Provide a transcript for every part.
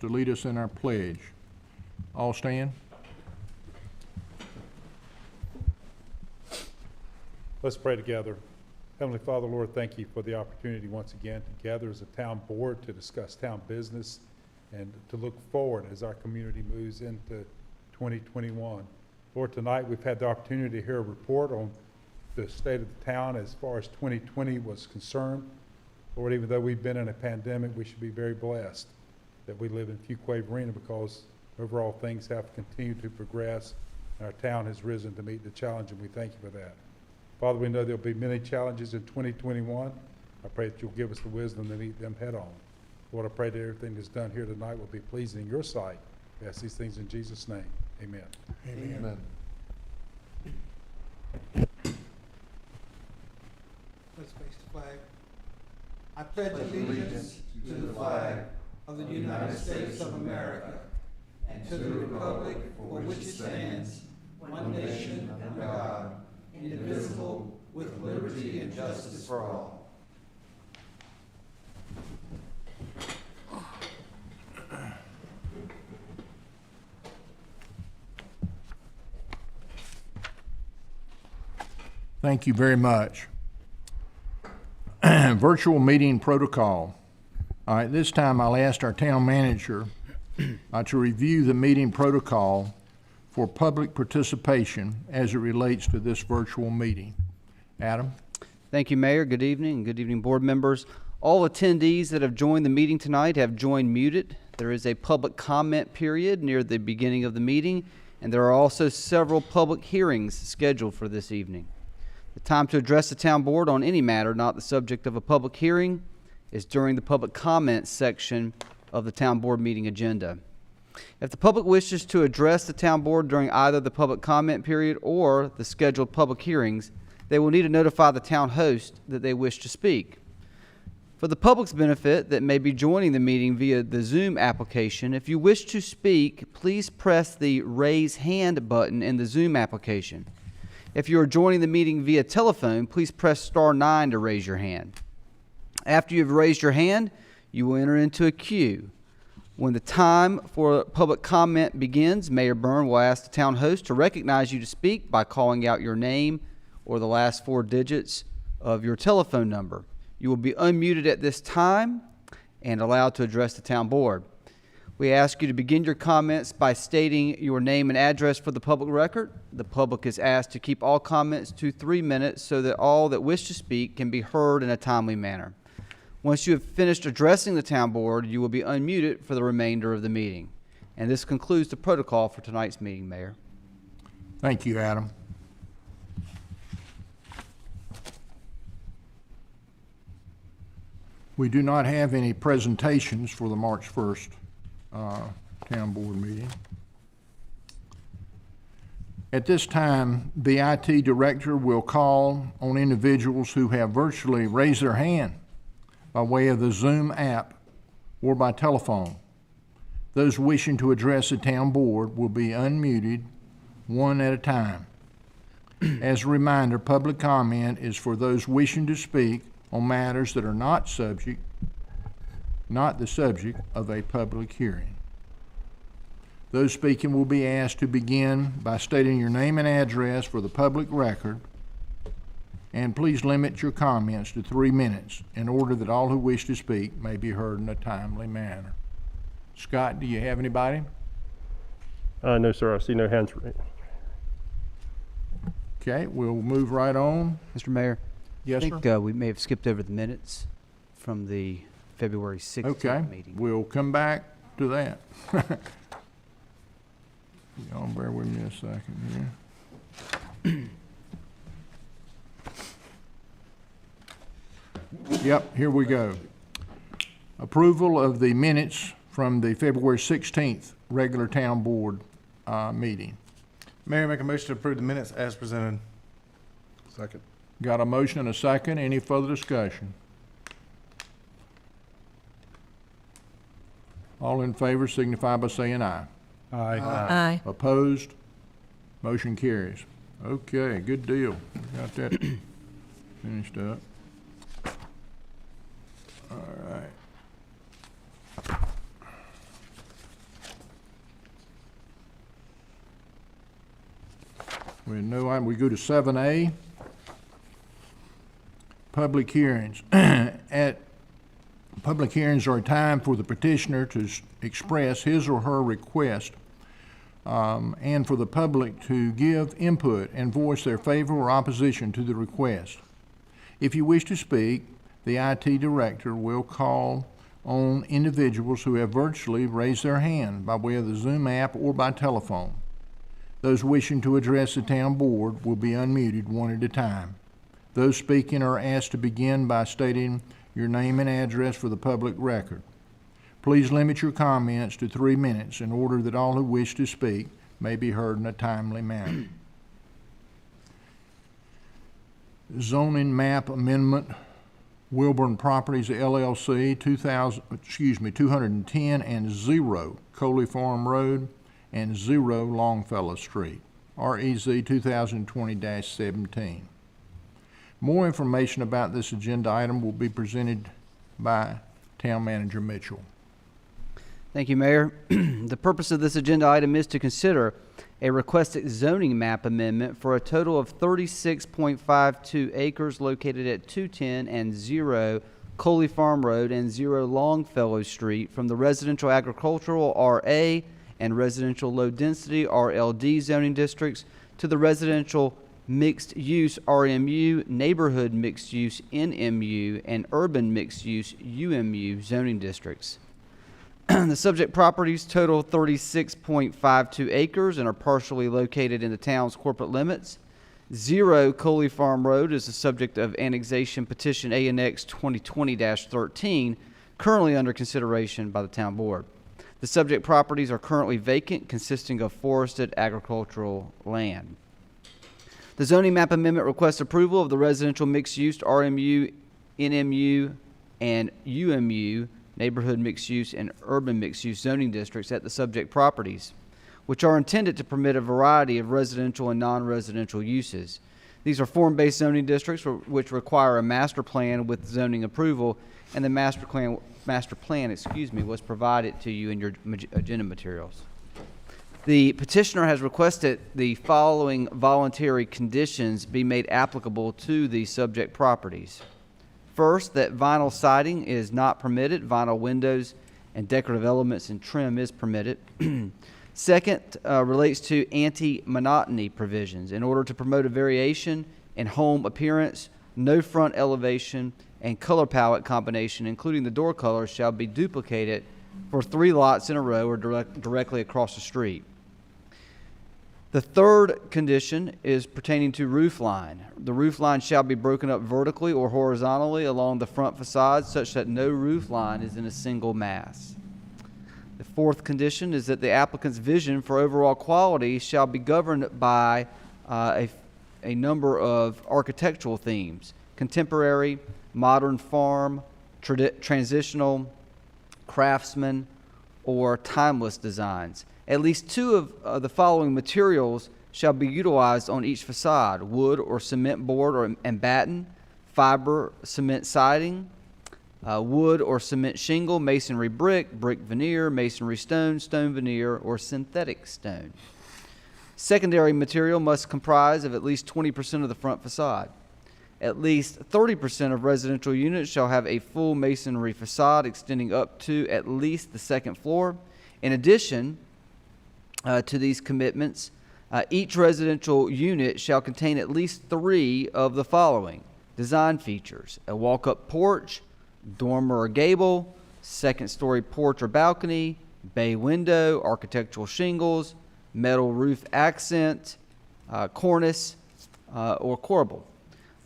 to lead us in our pledge. All stand. Let's pray together. Heavenly Father, Lord, thank you for the opportunity once again to gather as a town board to discuss town business and to look forward as our community moves into 2021. Lord, tonight we've had the opportunity to hear a report on the state of the town as far as 2020 was concerned. Lord, even though we've been in a pandemic, we should be very blessed that we live in Fuquay-Varina, because overall things have continued to progress and our town has risen to meet the challenge, and we thank you for that. Father, we know there'll be many challenges in 2021. I pray that you'll give us the wisdom to meet them head on. Lord, I pray that everything that's done here tonight will be pleasing in your sight. I ask these things in Jesus' name. Amen. Amen. Let's face the flag. I pledge allegiance to the flag of the United States of America and to the republic for which it stands, one nation under God, indivisible, with liberty and justice for all. Thank you very much. Virtual meeting protocol. All right, this time I'll ask our town manager to review the meeting protocol for public participation as it relates to this virtual meeting. Adam? Thank you, Mayor. Good evening, and good evening, board members. All attendees that have joined the meeting tonight have joined muted. There is a public comment period near the beginning of the meeting, and there are also several public hearings scheduled for this evening. The time to address the town board on any matter not the subject of a public hearing is during the public comments section of the town board meeting agenda. If the public wishes to address the town board during either the public comment period or the scheduled public hearings, they will need to notify the town host that they wish to speak. For the public's benefit that may be joining the meeting via the Zoom application, if you wish to speak, please press the Raise Hand button in the Zoom application. If you are joining the meeting via telephone, please press *9 to raise your hand. After you've raised your hand, you will enter into a queue. When the time for public comment begins, Mayor Byrne will ask the town host to recognize you to speak by calling out your name or the last 4 digits of your telephone number. You will be unmuted at this time and allowed to address the town board. We ask you to begin your comments by stating your name and address for the public record. The public is asked to keep all comments to 3 minutes so that all that wish to speak can be heard in a timely manner. Once you have finished addressing the town board, you will be unmuted for the remainder of the meeting. And this concludes the protocol for tonight's meeting, Mayor. Thank you, Adam. We do not have any presentations for the March 1st town board meeting. At this time, the IT director will call on individuals who have virtually raised their hand by way of the Zoom app or by telephone. Those wishing to address the town board will be unmuted one at a time. As a reminder, public comment is for those wishing to speak on matters that are not the subject of a public hearing. Those speaking will be asked to begin by stating your name and address for the public record, and please limit your comments to 3 minutes in order that all who wish to speak may be heard in a timely manner. Scott, do you have anybody? No, sir. I see no hands raised. Okay, we'll move right on. Mr. Mayor? Yes, I think we may have skipped over the minutes from the February 16th meeting. We'll come back to that. Y'all bear with me a second here. Yep, here we go. Approval of the minutes from the February 16th regular town board meeting. Mayor, make a motion to approve the minutes as presented. Second. Got a motion and a second. Any further discussion? All in favor signify by saying aye. Aye. Aye. Opposed? Motion carries. Okay, good deal. Got that finished up. All right. With no item, we go to 7A. Public hearings. Public hearings are a time for the petitioner to express his or her request and for the public to give input and voice their favor or opposition to the request. If you wish to speak, the IT director will call on individuals who have virtually raised their hand by way of the Zoom app or by telephone. Those wishing to address the town board will be unmuted one at a time. Those speaking are asked to begin by stating your name and address for the public record. Please limit your comments to 3 minutes in order that all who wish to speak may be heard in a timely manner. Zoning map amendment, Wilburn Properties LLC, 210 and 0 Coley Farm Road and 0 Longfellow Street, REZ 2020-17. More information about this agenda item will be presented by Town Manager Mitchell. Thank you, Mayor. The purpose of this agenda item is to consider a requested zoning map amendment for a total of 36.52 acres located at 210 and 0 Coley Farm Road and 0 Longfellow Street from the residential agricultural RA and residential low density RLD zoning districts to the residential mixed use RMU, neighborhood mixed use NMU, and urban mixed use UMU zoning districts. The subject properties total 36.52 acres and are partially located in the town's corporate limits. 0 Coley Farm Road is the subject of annexation petition ANX 2020-13, currently under consideration by the town board. The subject properties are currently vacant, consisting of forested agricultural land. The zoning map amendment requests approval of the residential mixed-use RMU, NMU, and UMU, neighborhood mixed-use and urban mixed-use zoning districts at the subject properties, which are intended to permit a variety of residential and non-residential uses. These are form-based zoning districts which require a master plan with zoning approval, and the master plan was provided to you in your agenda materials. The petitioner has requested the following voluntary conditions be made applicable to the subject properties. First, that vinyl siding is not permitted. Vinyl windows and decorative elements and trim is permitted. Second, relates to anti-monotony provisions. In order to promote a variation in home appearance, no front elevation and color palette combination, including the door colors, shall be duplicated for 3 lots in a row or directly across the street. The third condition is pertaining to roof line. The roof line shall be broken up vertically or horizontally along the front facade such that no roof line is in a single mass. The fourth condition is that the applicant's vision for overall quality shall be governed by a number of architectural themes: contemporary, modern farm, transitional, craftsman, or timeless designs. At least 2 of the following materials shall be utilized on each facade: wood or cement board and batten, fiber cement siding, wood or cement shingle, masonry brick, brick veneer, masonry stone, stone veneer, or synthetic stone. Secondary material must comprise of at least 20% of the front facade. At least 30% of residential units shall have a full masonry facade extending up to at least the 2nd floor. In addition to these commitments, each residential unit shall contain at least 3 of the following design features: a walk-up porch, dormer or gable, 2nd-story porch or balcony, bay window, architectural shingles, metal roof accent, cornice, or corbel.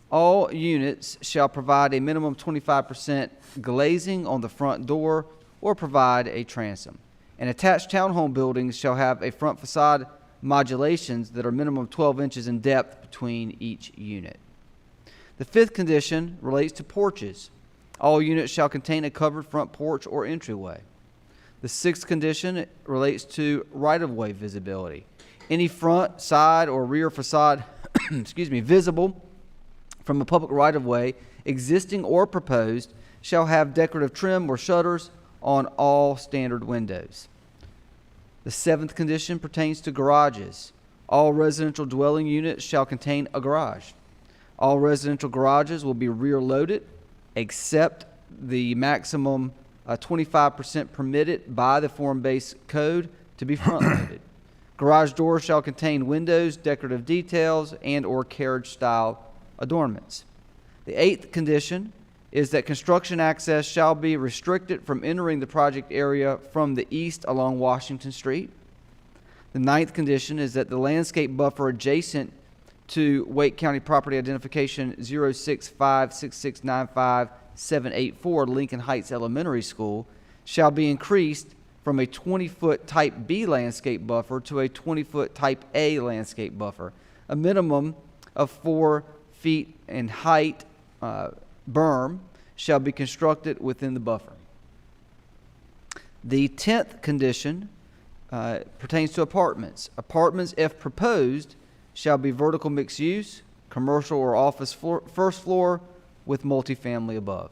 All units shall provide a minimum 25% glazing on the front door or provide a transom. And attached townhome buildings shall have a front facade modulations that are minimum 12 inches in depth between each unit. The 5th condition relates to porches. All units shall contain a covered front porch or entryway. The 6th condition relates to right-of-way visibility. Any front, side, or rear facade visible from a public right-of-way, existing or proposed, shall have decorative trim or shutters on all standard windows. The 7th condition pertains to garages. All residential dwelling units shall contain a garage. All residential garages will be rear-loaded, except the maximum 25% permitted by the form-based code to be front-loaded. Garage doors shall contain windows, decorative details, and/or carriage-style adornments. The 8th condition is that construction access shall be restricted from entering the project area from the east along Washington Street. The 9th condition is that the landscape buffer adjacent to Wake County Property Identification 0656695-784 Lincoln Heights Elementary School shall be increased from a 20-foot Type B landscape buffer to a 20-foot Type A landscape buffer. A minimum of 4 feet in height berm shall be constructed within the buffer. The 10th condition pertains to apartments. Apartments, if proposed, shall be vertical mixed use, commercial or office first floor with multifamily above.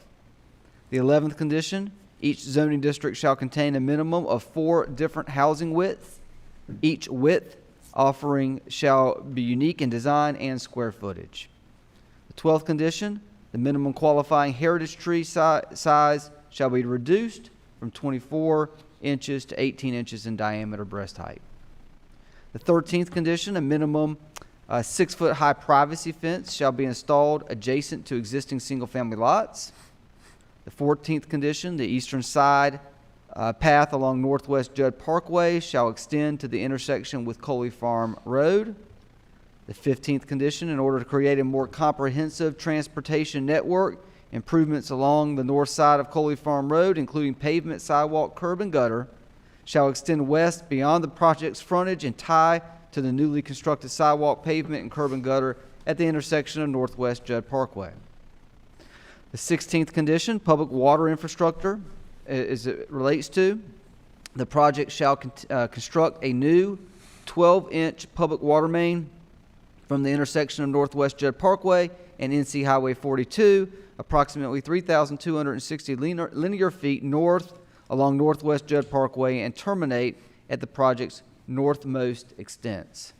The 11th condition, each zoning district shall contain a minimum of 4 different housing widths. Each width offering shall be unique in design and square footage. The 12th condition, the minimum qualifying heritage tree size shall be reduced from 24 inches to 18 inches in diameter breast height. The 13th condition, a minimum 6-foot high privacy fence shall be installed adjacent to existing single-family lots. The 14th condition, the eastern side path along Northwest Judd Parkway shall extend to the intersection with Coley Farm Road. The 15th condition, in order to create a more comprehensive transportation network, improvements along the north side of Coley Farm Road, including pavement, sidewalk, curb, and gutter, shall extend west beyond the project's frontage and tie to the newly constructed sidewalk, pavement, and curb and gutter at the intersection of Northwest Judd Parkway. The 16th condition, public water infrastructure, as it relates to, the project shall construct a new 12-inch public water main from the intersection of Northwest Judd Parkway and NC Highway 42, approximately 3,260 linear feet north along Northwest Judd Parkway, and terminate at the project's northmost extents.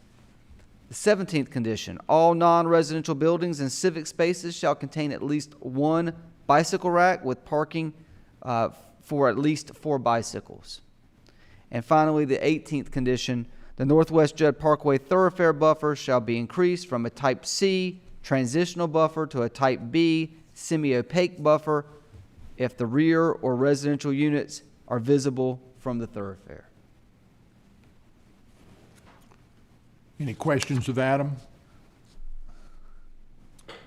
The 17th condition, all non-residential buildings and civic spaces shall contain at least 1 bicycle rack with parking for at least 4 bicycles. And finally, the 18th condition, the Northwest Judd Parkway thoroughfare buffer shall be increased from a Type C transitional buffer to a Type B semi-opaque buffer if the rear or residential units are visible from the thoroughfare. Any questions of Adam?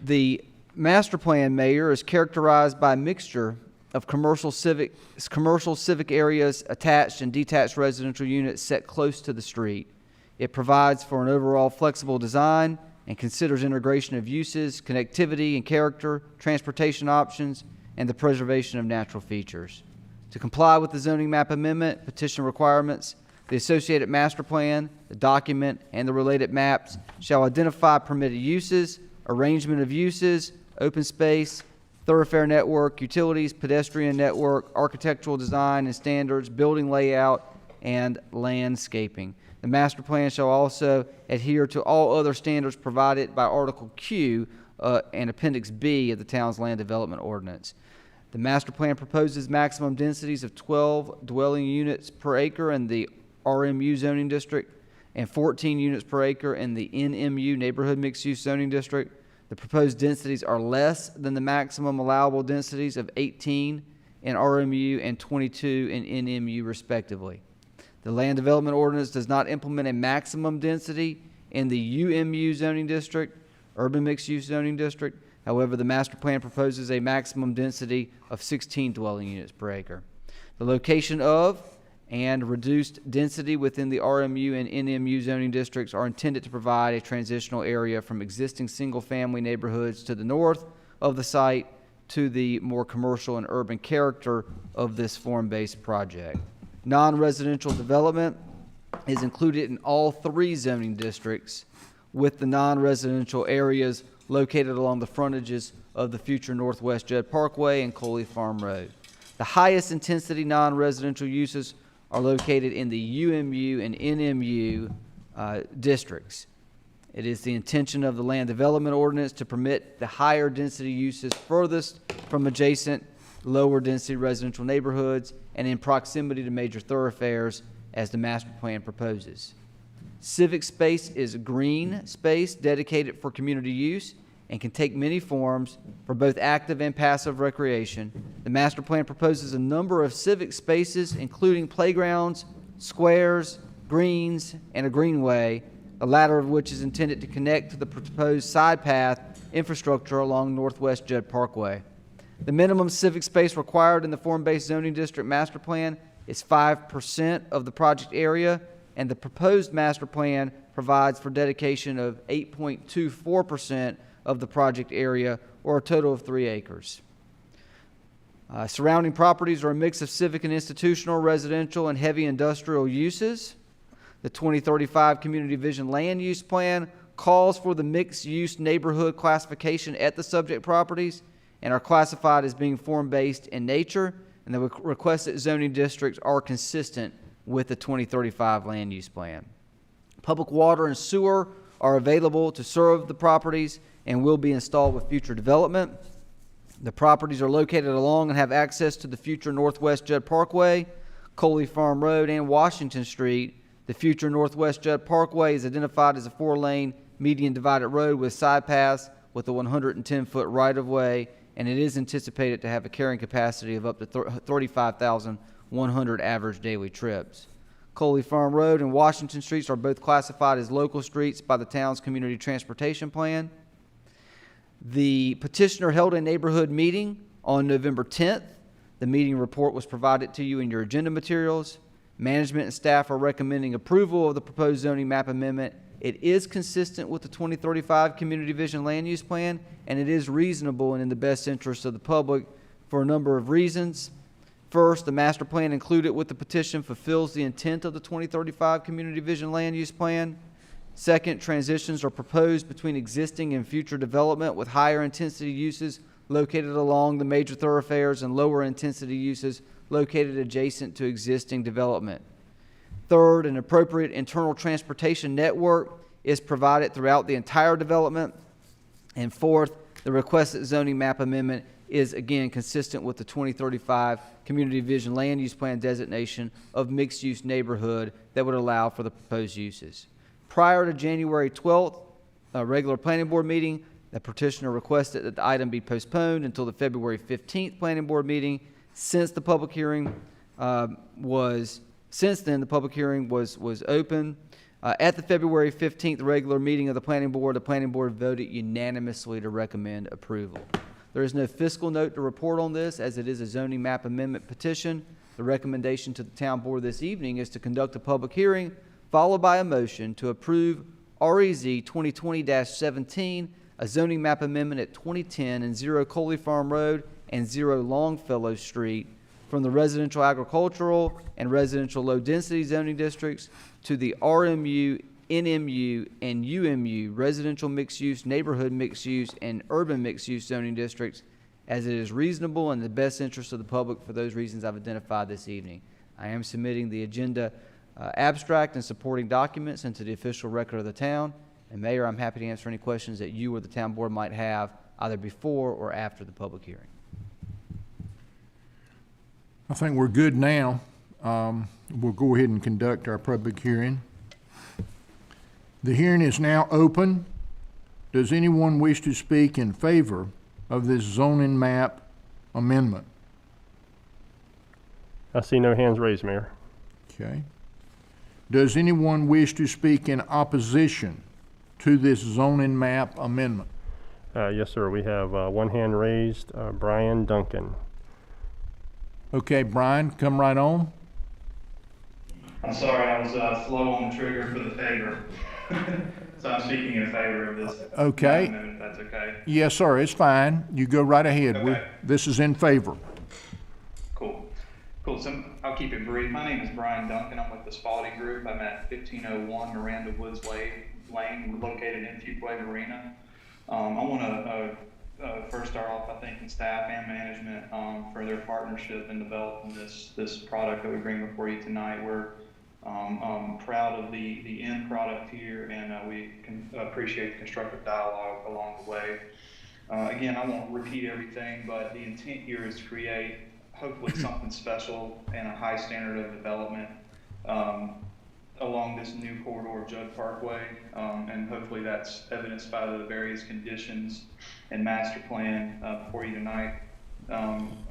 The master plan, Mayor, is characterized by a mixture of commercial civic areas, attached and detached residential units set close to the street. It provides for an overall flexible design and considers integration of uses, connectivity and character, transportation options, and the preservation of natural features. To comply with the zoning map amendment petition requirements, the associated master plan, the document, and the related maps shall identify permitted uses, arrangement of uses, open space, thoroughfare network, utilities, pedestrian network, architectural design and standards, building layout, and landscaping. The master plan shall also adhere to all other standards provided by Article Q and Appendix B of the town's land development ordinance. The master plan proposes maximum densities of 12 dwelling units per acre in the RMU zoning district and 14 units per acre in the NMU neighborhood mixed-use zoning district. The proposed densities are less than the maximum allowable densities of 18 in RMU and 22 in NMU respectively. The land development ordinance does not implement a maximum density in the UMU zoning district, urban mixed-use zoning district. However, the master plan proposes a maximum density of 16 dwelling units per acre. The location of and reduced density within the RMU and NMU zoning districts are intended to provide a transitional area from existing single-family neighborhoods to the north of the site to the more commercial and urban character of this form-based project. Non-residential development is included in all 3 zoning districts, with the non-residential areas located along the frontages of the future Northwest Judd Parkway and Coley Farm Road. The highest intensity non-residential uses are located in the UMU and NMU districts. It is the intention of the land development ordinance to permit the higher density uses furthest from adjacent lower density residential neighborhoods and in proximity to major thoroughfares as the master plan proposes. Civic space is green space dedicated for community use and can take many forms for both active and passive recreation. The master plan proposes a number of civic spaces, including playgrounds, squares, greens, and a greenway, the latter of which is intended to connect to the proposed side path infrastructure along Northwest Judd Parkway. The minimum civic space required in the form-based zoning district master plan is 5% of the project area, and the proposed master plan provides for dedication of 8.24% of the project area, or a total of 3 acres. Surrounding properties are a mix of civic and institutional, residential, and heavy industrial uses. The 2035 Community Vision Land Use Plan calls for the mixed-use neighborhood classification at the subject properties and are classified as being form-based in nature, and the requested zoning districts are consistent with the 2035 Land Use Plan. Public water and sewer are available to serve the properties and will be installed with future development. The properties are located along and have access to the future Northwest Judd Parkway, Coley Farm Road, and Washington Street. The future Northwest Judd Parkway is identified as a 4-lane median divided road with side paths with a 110-foot right-of-way, and it is anticipated to have a carrying capacity of up to 35,100 average daily trips. Coley Farm Road and Washington Streets are both classified as local streets by the town's community transportation plan. The petitioner held a neighborhood meeting on November 10th. The meeting report was provided to you in your agenda materials. Management and staff are recommending approval of the proposed zoning map amendment. It is consistent with the 2035 Community Vision Land Use Plan, and it is reasonable and in the best interest of the public for a number of reasons. First, the master plan included with the petition fulfills the intent of the 2035 Community Vision Land Use Plan. Second, transitions are proposed between existing and future development with higher intensity uses located along the major thoroughfares and lower intensity uses located adjacent to existing development. Third, an appropriate internal transportation network is provided throughout the entire development. And fourth, the requested zoning map amendment is again consistent with the 2035 Community Vision Land Use Plan designation of mixed-use neighborhood that would allow for the proposed uses. Prior to January 12th, a regular planning board meeting, the petitioner requested that the item be postponed until the February 15th planning board meeting. Since the public hearing was open. At the February 15th regular meeting of the planning board voted unanimously to recommend approval. There is no fiscal note to report on this, as it is a zoning map amendment petition. The recommendation to the town board this evening is to conduct a public hearing, followed by a motion to approve REZ 2020-17, a zoning map amendment at 2010 and 0 Coley Farm Road and 0 Longfellow Street from the residential agricultural and residential low-density zoning districts to the RMU, NMU, and UMU residential mixed-use, neighborhood mixed-use, and urban mixed-use zoning districts, as it is reasonable and in the best interest of the public for those reasons I've identified this evening. I am submitting the agenda abstract and supporting documents into the official record of the town. And Mayor, I'm happy to answer any questions that you or the town board might have either before or after the public hearing. I think we're good now. We'll go ahead and conduct our public hearing. The hearing is now open. Does anyone wish to speak in favor of this zoning map amendment? I see no hands raised, Mayor. Okay. Does anyone wish to speak in opposition to this zoning map amendment? Yes, sir. We have one hand raised, Brian Duncan. Okay, Brian, come right on. I'm sorry, I was slow on the trigger for the favor. So I'm speaking in favor of this. Okay. Amendment, if that's okay. Yes, sir, it's fine. You go right ahead. Okay. This is in favor. Cool. So I'll keep it brief. My name is Brian Duncan. I'm with the Spalding Group. I'm at 1501 Miranda Woods Lane, located in Fuquay-Varina. I want to first start off by thanking staff and management for their partnership in developing this product that we bring before you tonight. We're I'm proud of the end product here, and we can appreciate the constructive dialogue along the way. Again, I won't repeat everything, but the intent here is to create hopefully something special and a high standard of development along this new corridor of Judd Parkway, and hopefully that's evidenced by the various conditions and master plan before you tonight.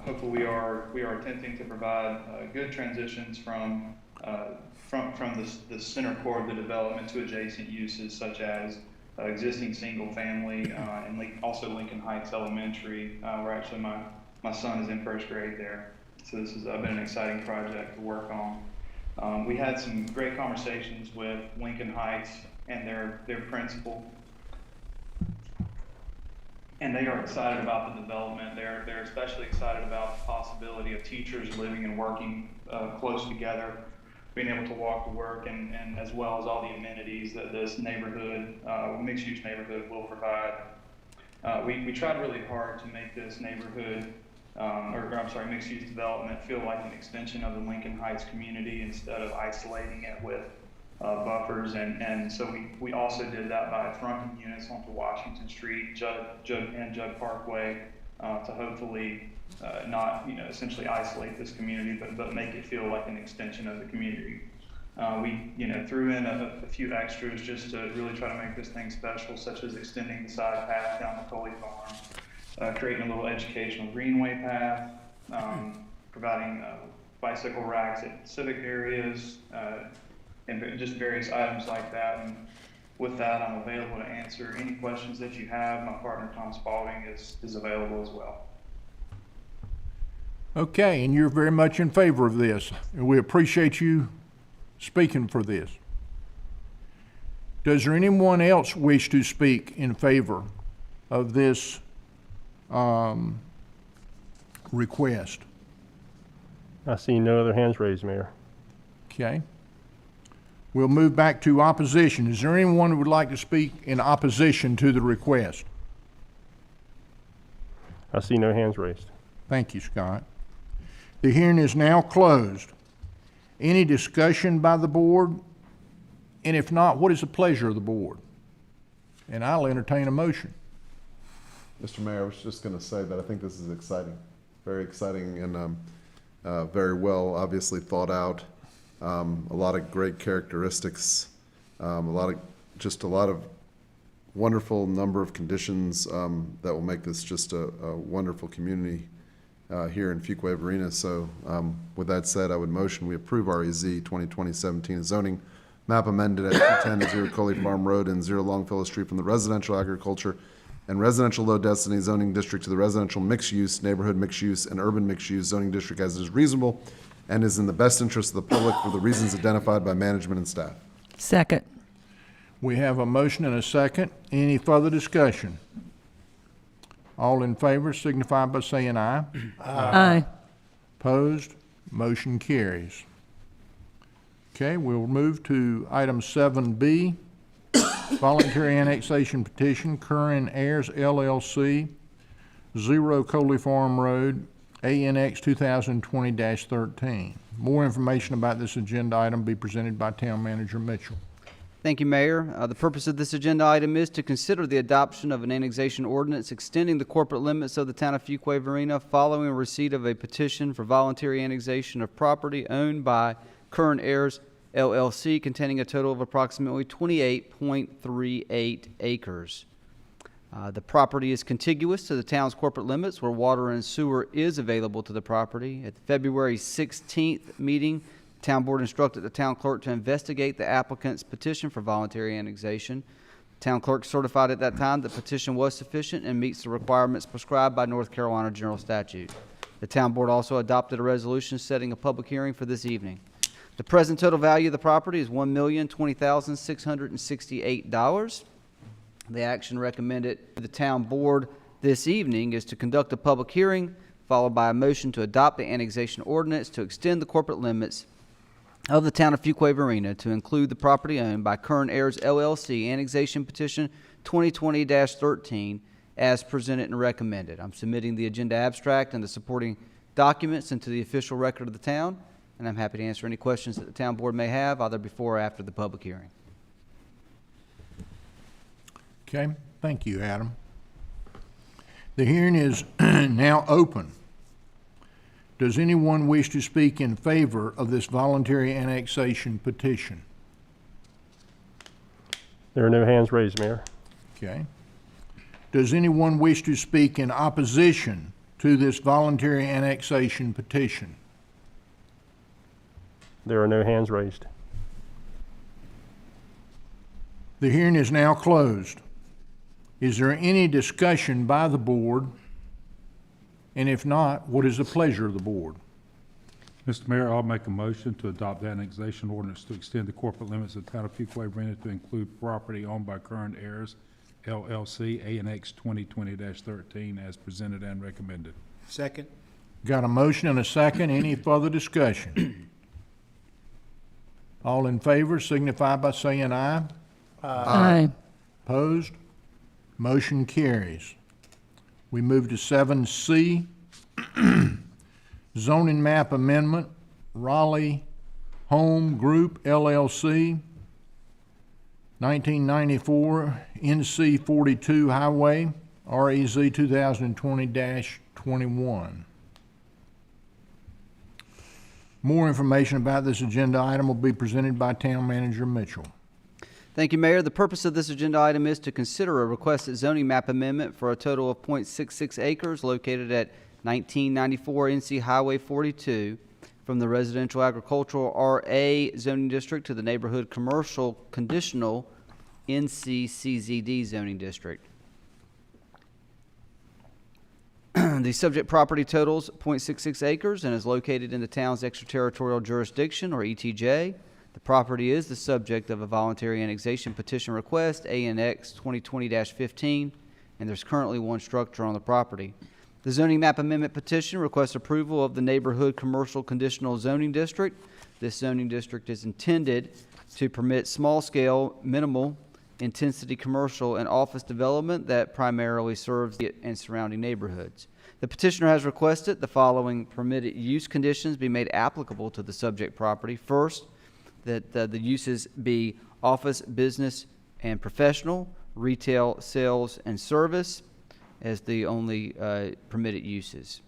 Hopefully we are attempting to provide good transitions from the center core of the development to adjacent uses such as existing single family and also Lincoln Heights Elementary, where actually my son is in first grade there. So this has been an exciting project to work on. We had some great conversations with Lincoln Heights and their principal, and they are excited about the development. They're especially excited about the possibility of teachers living and working close together, being able to walk to work, and as well as all the amenities that this neighborhood, mixed-use neighborhood, will provide. We tried really hard to make this neighborhood, mixed-use development feel like an extension of the Lincoln Heights community instead of isolating it with buffers, and so we also did that by fronting units onto Washington Street, Judd Parkway, to hopefully not essentially isolate this community, but make it feel like an extension of the community. We threw in a few extras just to really try to make this thing special, such as extending the side path down McCauley Farm, creating a little educational greenway path, providing bicycle racks at civic areas, and just various items like that. And with that, I'm available to answer any questions that you have. My partner, Tom Spalding, is available as well. Okay, and you're very much in favor of this, and we appreciate you speaking for this. Does there anyone else wish to speak in favor of this request? I see no other hands raised, Mayor. Okay. We'll move back to opposition. Is there anyone who would like to speak in opposition to the request? I see no hands raised. Thank you, Scott. The hearing is now closed. Any discussion by the board? And if not, what is the pleasure of the board? And I'll entertain a motion. Mr. Mayor, I was just going to say that I think this is exciting, very exciting, and very well, obviously thought out. A lot of great characteristics, a lot of wonderful number of conditions that will make this just a wonderful community here in Fuquay-Varina. So with that said, I would motion we approve REZ 2020-17 zoning map amended at 210 0 Coley Farm Road and 0 Longfellow Street from the residential agriculture and residential low density zoning district to the residential mixed use, neighborhood mixed use, and urban mixed use zoning district as is reasonable and is in the best interest of the public for the reasons identified by management and staff. Second. We have a motion and a second. Any further discussion? All in favor signify by saying aye. Aye. Opposed? Motion carries. Okay, we'll move to item 7B, voluntary annexation petition, Curran Heirs LLC, 0 Coley Farm Road, ANX 2020-13. More information about this agenda item be presented by Town Manager Mitchell. Thank you, Mayor. The purpose of this agenda item is to consider the adoption of an annexation ordinance extending the corporate limits of the town of Fuquay-Varina following receipt of a petition for voluntary annexation of property owned by Curran Heirs LLC containing a total of approximately 28.38 acres. The property is contiguous to the town's corporate limits where water and sewer is available to the property. At the February 16th meeting, the town board instructed the town clerk to investigate the applicant's petition for voluntary annexation. The town clerk certified at that time the petition was sufficient and meets the requirements prescribed by North Carolina general statute. The town board also adopted a resolution setting a public hearing for this evening. The present total value of the property is $1,020,668. The action recommended to the town board this evening is to conduct a public hearing, followed by a motion to adopt the annexation ordinance to extend the corporate limits of the town of Fuquay-Varina to include the property owned by Curran Heirs LLC, annexation petition 2020-13, as presented and recommended. I'm submitting the agenda abstract and the supporting documents into the official record of the town. and I'm happy to answer any questions that the town board may have, either before or after the public hearing. Okay, thank you, Adam. The hearing is now open. Does anyone wish to speak in favor of this voluntary annexation petition? There are no hands raised, Mayor. Okay. Does anyone wish to speak in opposition to this voluntary annexation petition? There are no hands raised. The hearing is now closed. Is there any discussion by the board? And if not, what is the pleasure of the board? Mr. Mayor, I'll make a motion to adopt the annexation ordinance to extend the corporate limits of the town of Fuquay-Varina to include property owned by current heirs, LLC, ANX 2020-13, as presented and recommended. Second. Got a motion and a second. Any further discussion? All in favor signify by saying aye. Aye. Opposed? Motion carries. We move to 7C, zoning map amendment, Raleigh Home Group LLC, 1994 NC 42 Highway, REZ 2020-21. More information about this agenda item will be presented by Town Manager Mitchell. Thank you, Mayor. The purpose of this agenda item is to consider a requested zoning map amendment for a total of .66 acres located at 1994 NC Highway 42 from the residential agricultural RA zoning district to the neighborhood commercial conditional NC CZD zoning district. The subject property totals .66 acres and is located in the town's extraterritorial jurisdiction, or ETJ. The property is the subject of a voluntary annexation petition request, ANX 2020-15, and there's currently one structure on the property. The zoning map amendment petition requests approval of the neighborhood commercial conditional zoning district. This zoning district is intended to permit small-scale, minimal intensity commercial and office development that primarily serves the and surrounding neighborhoods. The petitioner has requested the following permitted use conditions be made applicable to the subject property. First, that the uses be office, business, and professional, retail, sales, and service as the only permitted uses.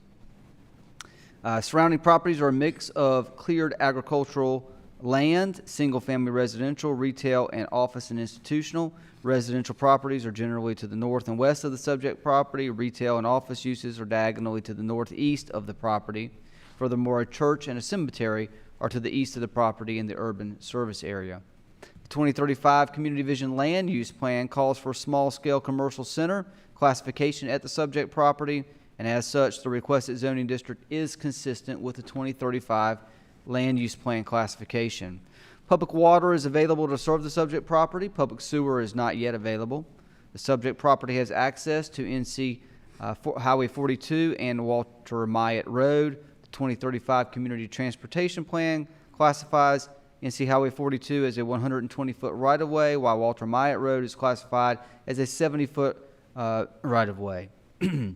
Surrounding properties are a mix of cleared agricultural land, single-family residential, retail, and office and institutional. Residential properties are generally to the north and west of the subject property. Retail and office uses are diagonally to the northeast of the property. Furthermore, a church and a cemetery are to the east of the property in the urban service area. The 2035 Community Vision Land Use Plan calls for a small-scale commercial center classification at the subject property, and as such, the requested zoning district is consistent with the 2035 Land Use Plan classification. Public water is available to serve the subject property. Public sewer is not yet available. The subject property has access to NC Highway 42 and Walter Myatt Road. 2035 Community Transportation Plan classifies NC Highway 42 as a 120-foot right-of-way, while Walter Myatt Road is classified as a 70-foot right-of-way. The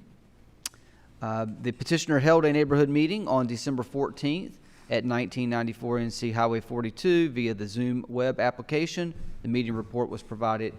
petitioner held a neighborhood meeting on December 14th at 1994 NC Highway 42 via the Zoom web application. The meeting report was provided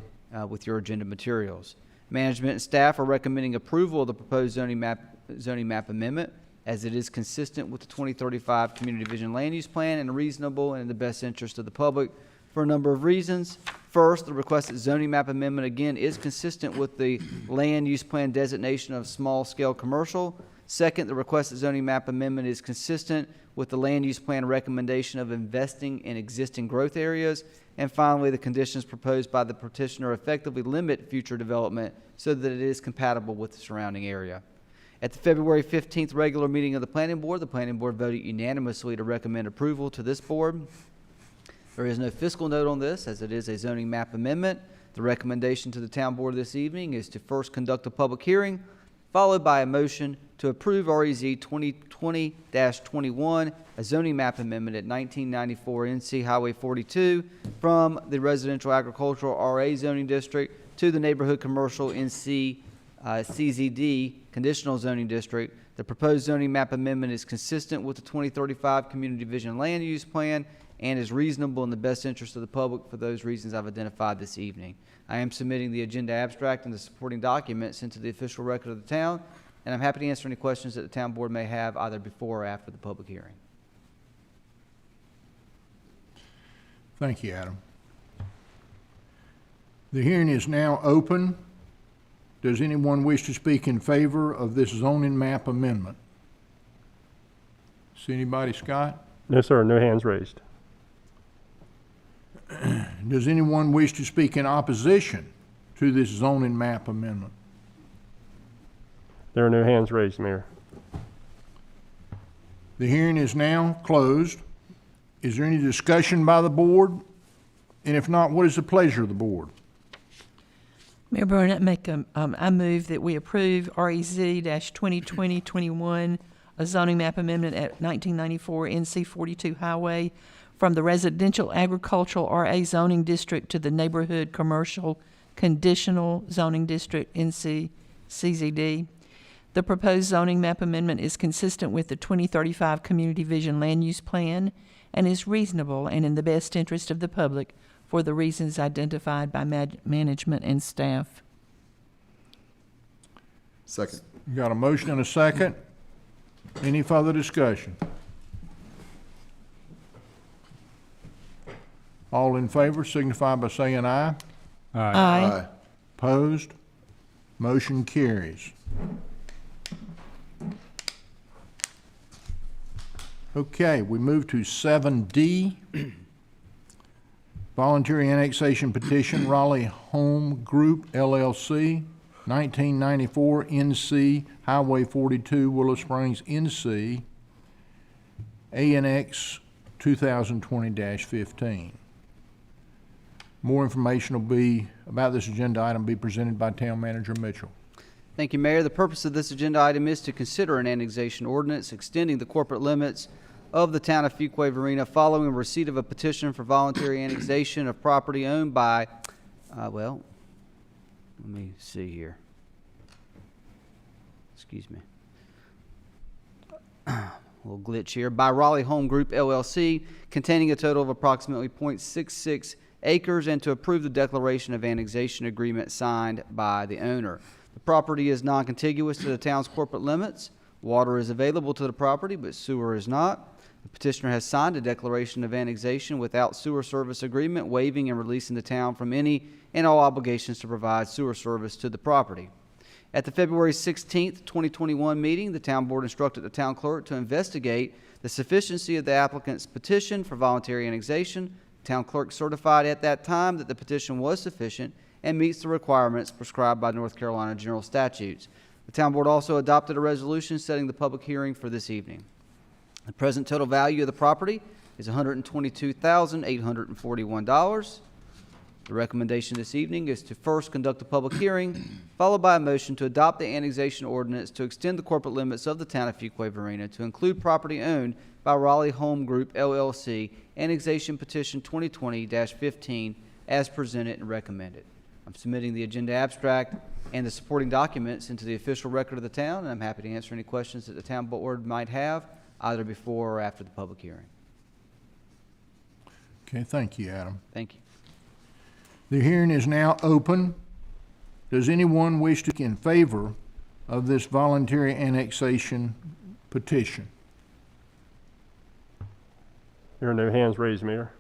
with your agenda materials. Management and staff are recommending approval of the proposed zoning map amendment, as it is consistent with the 2035 Community Vision Land Use Plan and reasonable and in the best interest of the public for a number of reasons. First, the requested zoning map amendment again is consistent with the land use plan designation of small-scale commercial. Second, the requested zoning map amendment is consistent with the land use plan recommendation of investing in existing growth areas. And finally, the conditions proposed by the petitioner effectively limit future development so that it is compatible with the surrounding area. At the February 15th regular meeting of the Planning Board voted unanimously to recommend approval to this board. There is no fiscal note on this, as it is a zoning map amendment. The recommendation to the Town Board this evening is to first conduct a public hearing, followed by a motion to approve REZ 2020-21, a zoning map amendment at 1994 NC Highway 42 from the residential agricultural RA zoning district to the neighborhood commercial NC CZD conditional zoning district The proposed zoning map amendment is consistent with the 2035 Community Vision Land Use Plan and is reasonable in the best interest of the public for those reasons I've identified this evening. I am submitting the agenda abstract and the supporting documents into the official record of the town, and I'm happy to answer any questions that the town board may have either before or after the public hearing. Thank you, Adam. The hearing is now open. Does anyone wish to speak in favor of this zoning map amendment? See anybody, Scott? No, sir, no hands raised. Does anyone wish to speak in opposition to this zoning map amendment? There are no hands raised, Mayor. The hearing is now closed. Is there any discussion by the board? And if not, what is the pleasure of the board? Mayor Burnett, I move that we approve REZ-2020-21, a zoning map amendment at 1994 NC 42 Highway from the residential agricultural RA zoning district to the neighborhood commercial conditional zoning district NC CZD. The proposed zoning map amendment is consistent with the 2035 Community Vision Land Use Plan and is reasonable and in the best interest of the public for the reasons identified by management and staff. Second. You got a motion and a second. Any further discussion? All in favor signify by saying aye. Aye. Opposed? Motion carries. Okay, we move to 7D. Voluntary annexation petition, Raleigh Home Group LLC, 1994 NC Highway 42, Willow Springs, NC, ANX 2020-15. More information will be about this agenda item be presented by Town Manager Mitchell. Thank you, Mayor. The purpose of this agenda item is to consider an annexation ordinance extending the corporate limits of the town of Fuquay-Varina following receipt of a petition for voluntary annexation of property owned by, well, let me see here. Excuse me. A little glitch here. By Raleigh Home Group LLC, containing a total of approximately 0.66 acres, and to approve the declaration of annexation agreement signed by the owner. The property is non-contiguous to the town's corporate limits. Water is available to the property, but sewer is not. The petitioner has signed a declaration of annexation without sewer service agreement, waiving and releasing the town from any and all obligations to provide sewer service to the property. At the February 16th, 2021 meeting, the town board instructed the town clerk to investigate the sufficiency of the applicant's petition for voluntary annexation. The town clerk certified at that time that the petition was sufficient and meets the requirements prescribed by North Carolina general statutes. The town board also adopted a resolution setting the public hearing for this evening. The present total value of the property is $122,841. The recommendation this evening is to first conduct a public hearing, followed by a motion to adopt the annexation ordinance to extend the corporate limits of the town of Fuquay-Varina to include property owned by Raleigh Home Group LLC, annexation petition 2020-15, as presented and recommended. I'm submitting the agenda abstract and the supporting documents into the official record of the town, and I'm happy to answer any questions that the town board might have, either before or after the public hearing. Okay, thank you, Adam. Thank you. The hearing is now open. Does anyone wish to speak in favor of this voluntary annexation petition? There are no hands raised, Mayor.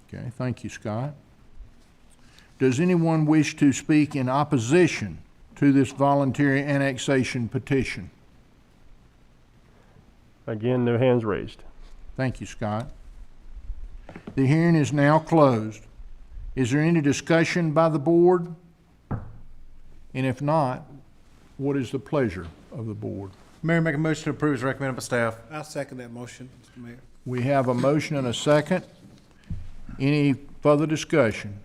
Okay, thank you, Scott. Does anyone wish to speak in opposition to this voluntary annexation petition? Again, no hands raised. Thank you, Scott. The hearing is now closed. Is there any discussion by the board? And if not, what is the pleasure of the board? Mayor, make a motion to approve as recommended by staff. I'll second that motion, Mr. Mayor. We have a motion and a second. Any further discussion?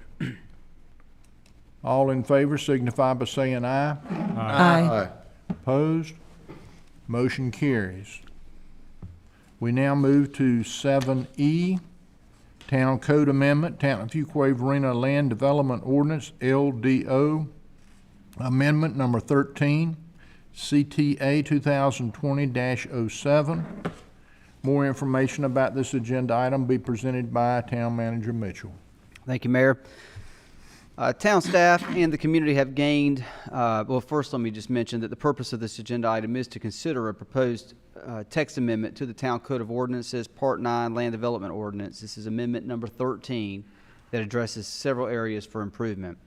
All in favor signify by saying aye. Aye. Opposed? Motion carries. We now move to 7E, Town Code Amendment, Town of Fuquay-Varina Land Development Ordinance, LDO, Amendment Number 13, CTA 2020-07. More information about this agenda item be presented by Town Manager Mitchell. Thank you, Mayor. Town staff and the community have gained, well, first let me just mention that the purpose of this agenda item is to consider a proposed text amendment to the Town Code of Ordinances, Part 9, Land Development Ordinance. This is amendment number 13 that addresses several areas for improvement.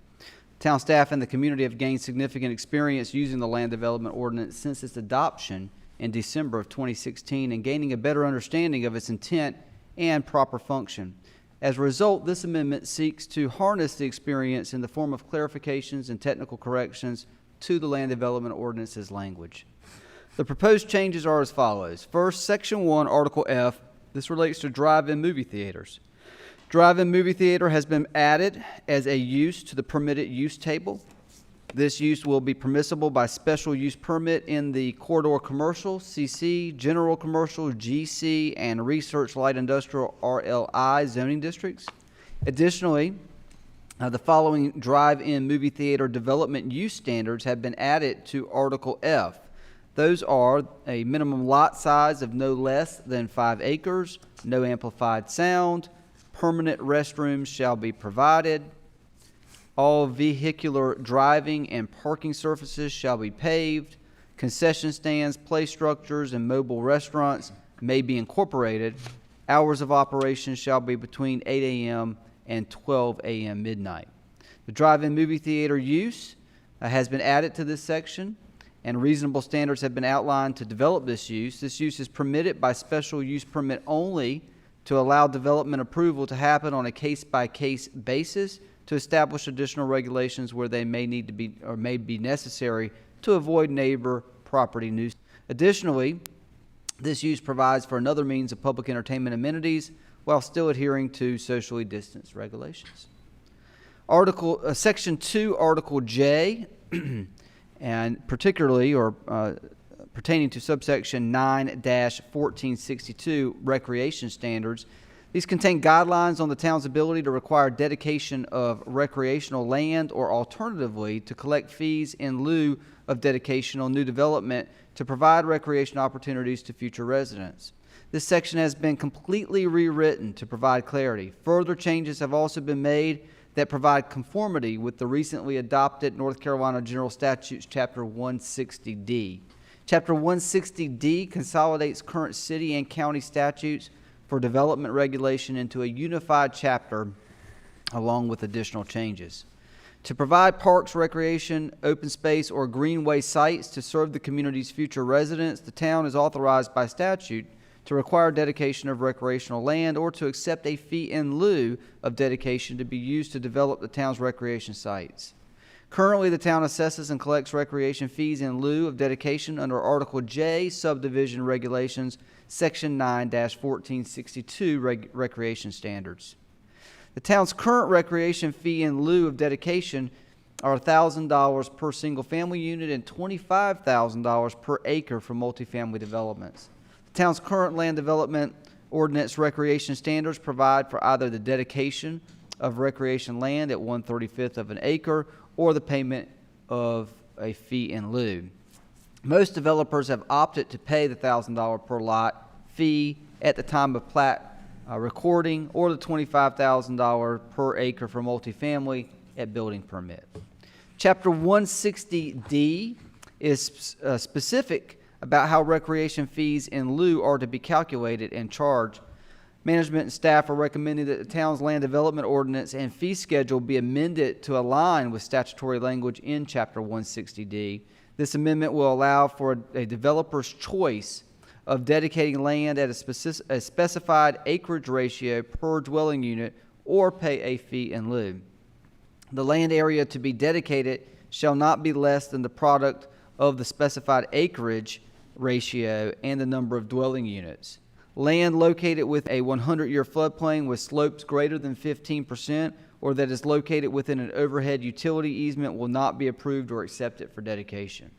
Town staff and the community have gained significant experience using the Land Development Ordinance since its adoption in December of 2016 and gaining a better understanding of its intent and proper function. As a result, this amendment seeks to harness the experience in the form of clarifications and technical corrections to the Land Development Ordinance's language. The proposed changes are as follows. First, Section 1, Article F, this relates to drive-in movie theaters. Drive-in movie theater has been added as a use to the permitted use table. This use will be permissible by special use permit in the corridor commercial, CC, general commercial, GC, and research light industrial, RLI, zoning districts. Additionally, the following drive-in movie theater development use standards have been added to Article F. Those are a minimum lot size of no less than 5 acres, no amplified sound, permanent restrooms shall be provided, all vehicular driving and parking surfaces shall be paved. Concession stands, play structures, and mobile restaurants may be incorporated. Hours of operation shall be between 8 a.m. and 12 a.m. midnight. The drive-in movie theater use has been added to this section, and reasonable standards have been outlined to develop this use. This use is permitted by special use permit only to allow development approval to happen on a case-by-case basis to establish additional regulations where they may need to be or may be necessary to avoid neighbor property nuisance. Additionally, this use provides for another means of public entertainment amenities while still adhering to socially distanced regulations. Section 2, Article J, and particularly pertaining to subsection 9-1462 recreation standards. These contain guidelines on the town's ability to require dedication of recreational land or alternatively to collect fees in lieu of dedication on new development to provide recreation opportunities to future residents. This section has been completely rewritten to provide clarity. Further changes have also been made that provide conformity with the recently adopted North Carolina General Statutes, Chapter 160D. Chapter 160D consolidates current city and county statutes for development regulation into a unified chapter along with additional changes. To provide parks, recreation, open space, or greenway sites to serve the community's future residents, the town is authorized by statute to require dedication of recreational land or to accept a fee in lieu of dedication to be used to develop the town's recreation sites. Currently, the town assesses and collects recreation fees in lieu of dedication under Article J, Subdivision Regulations, Section 9-1462 Recreation Standards. The town's current recreation fee in lieu of dedication are $1,000 per single-family unit and $25,000 per acre for multifamily developments. The town's current land development ordinance recreation standards provide for either the dedication of recreation land at 1/35 of an acre or the payment of a fee in lieu. Most developers have opted to pay the $1,000 per lot fee at the time of plat recording or the $25,000 per acre for multifamily at building permit. Chapter 160D is specific about how recreation fees in lieu are to be calculated and charged. Management and staff are recommending that the town's land development ordinance and fee schedule be amended to align with statutory language in Chapter 160D. This amendment will allow for a developer's choice of dedicating land at a specified acreage ratio per dwelling unit or pay a fee in lieu. The land area to be dedicated shall not be less than the product of the specified acreage ratio and the number of dwelling units. Land located with a 100-year floodplain with slopes greater than 15% or that is located within an overhead utility easement will not be approved or accepted for dedication.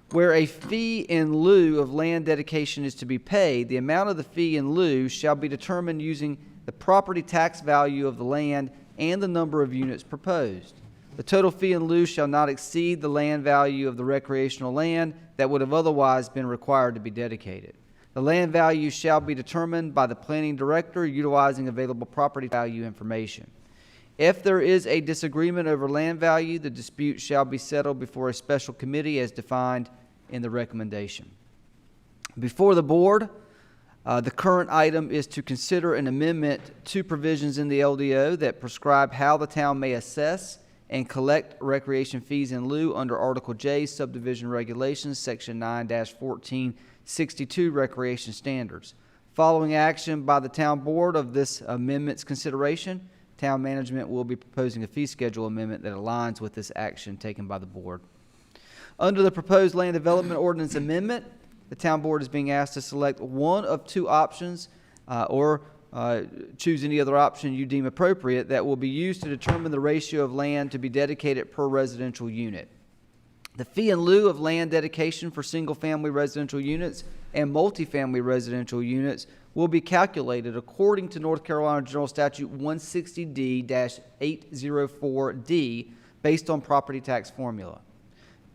Where a fee in lieu of land dedication is to be paid, the amount of the fee in lieu shall be determined using the property tax value of the land and the number of units proposed. The total fee in lieu shall not exceed the land value of the recreational land that would have otherwise been required to be dedicated. The land value shall be determined by the planning director utilizing available property value information. If there is a disagreement over land value, the dispute shall be settled before a special committee as defined in the recommendation. Before the board, the current item is to consider an amendment to provisions in the LDO that prescribe how the town may assess and collect recreation fees in lieu under Article J, Subdivision Regulations, Section 9-1462 Recreation Standards. Following action by the town board of this amendment's consideration, town management will be proposing a fee schedule amendment that aligns with this action taken by the board. Under the proposed land development ordinance amendment, the town board is being asked to select one of two options or choose any other option you deem appropriate that will be used to determine the ratio of land to be dedicated per residential unit. The fee in lieu of land dedication for single-family residential units and multifamily residential units will be calculated according to North Carolina General Statute 160D-804D based on property tax formula.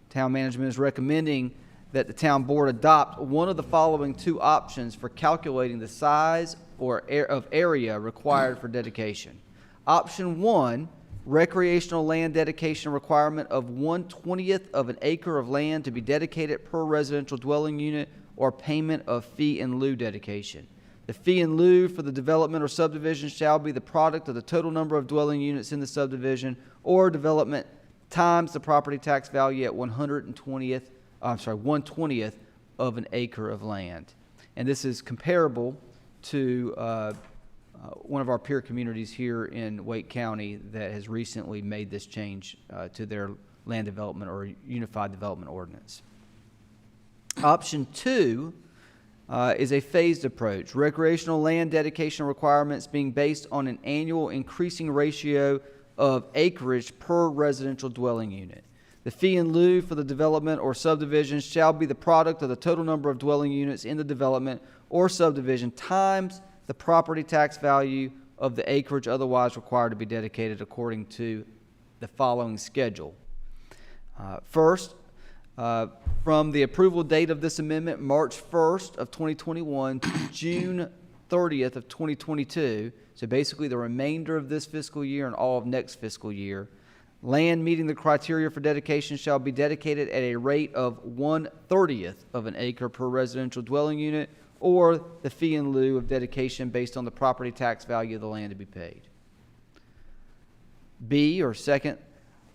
Town management is recommending that the town board adopt one of the following two options for calculating the size of area required for dedication. Option 1, recreational land dedication requirement of 1/20th of an acre of land to be dedicated per residential dwelling unit or payment of fee in lieu dedication. The fee in lieu for the development or subdivision shall be the product of the total number of dwelling units in the subdivision or development times the property tax value at 1/20th of an acre of land. And this is comparable to one of our peer communities here in Wake County that has recently made this change to their land development or unified development ordinance. Option 2 is a phased approach. Recreational land dedication requirements being based on an annual increasing ratio of acreage per residential dwelling unit. The fee in lieu for the development or subdivision shall be the product of the total number of dwelling units in the development or subdivision times the property tax value of the acreage otherwise required to be dedicated according to the following schedule. First, from the approval date of this amendment, March 1st of 2021 to June 30th of 2022, so basically the remainder of this fiscal year and all of next fiscal year, land meeting the criteria for dedication shall be dedicated at a rate of 1/30th of an acre per residential dwelling unit or the fee in lieu of dedication based on the property tax value of the land to be paid. B, or second,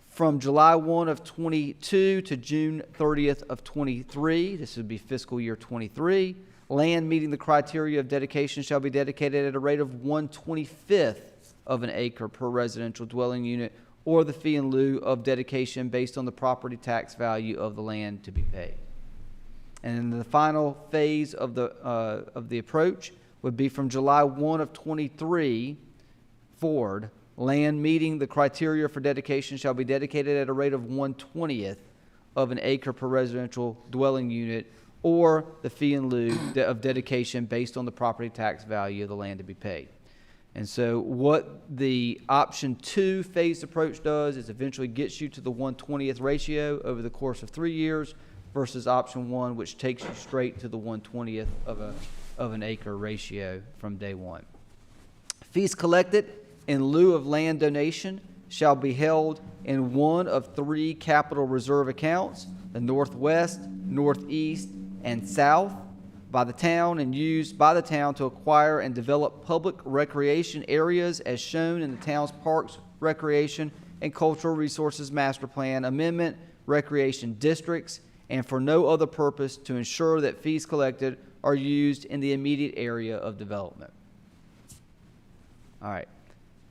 from July 1 of 22 to June 30th of 23, this would be fiscal year 23, land meeting the criteria of dedication shall be dedicated at a rate of 1/25th of an acre per residential dwelling unit or the fee in lieu of dedication based on the property tax value of the land to be paid. And then the final phase of the approach would be from July 1 of 23 forward, land meeting the criteria for dedication shall be dedicated at a rate of 1/20th of an acre per residential dwelling unit or the fee in lieu of dedication based on the property tax value of the land to be paid. And so what the option 2 phased approach does is eventually gets you to the 1/20th ratio over the course of 3 years versus option 1, which takes you straight to the 1/20th of an acre ratio from day one. Fees collected in lieu of land donation shall be held in one of 3 capital reserve accounts, the Northwest, Northeast, and South, by the town and used by the town to acquire and develop public recreation areas as shown in the town's Parks, Recreation, and Cultural Resources Master Plan Amendment recreation districts, and for no other purpose to ensure that fees collected are used in the immediate area of development. All right.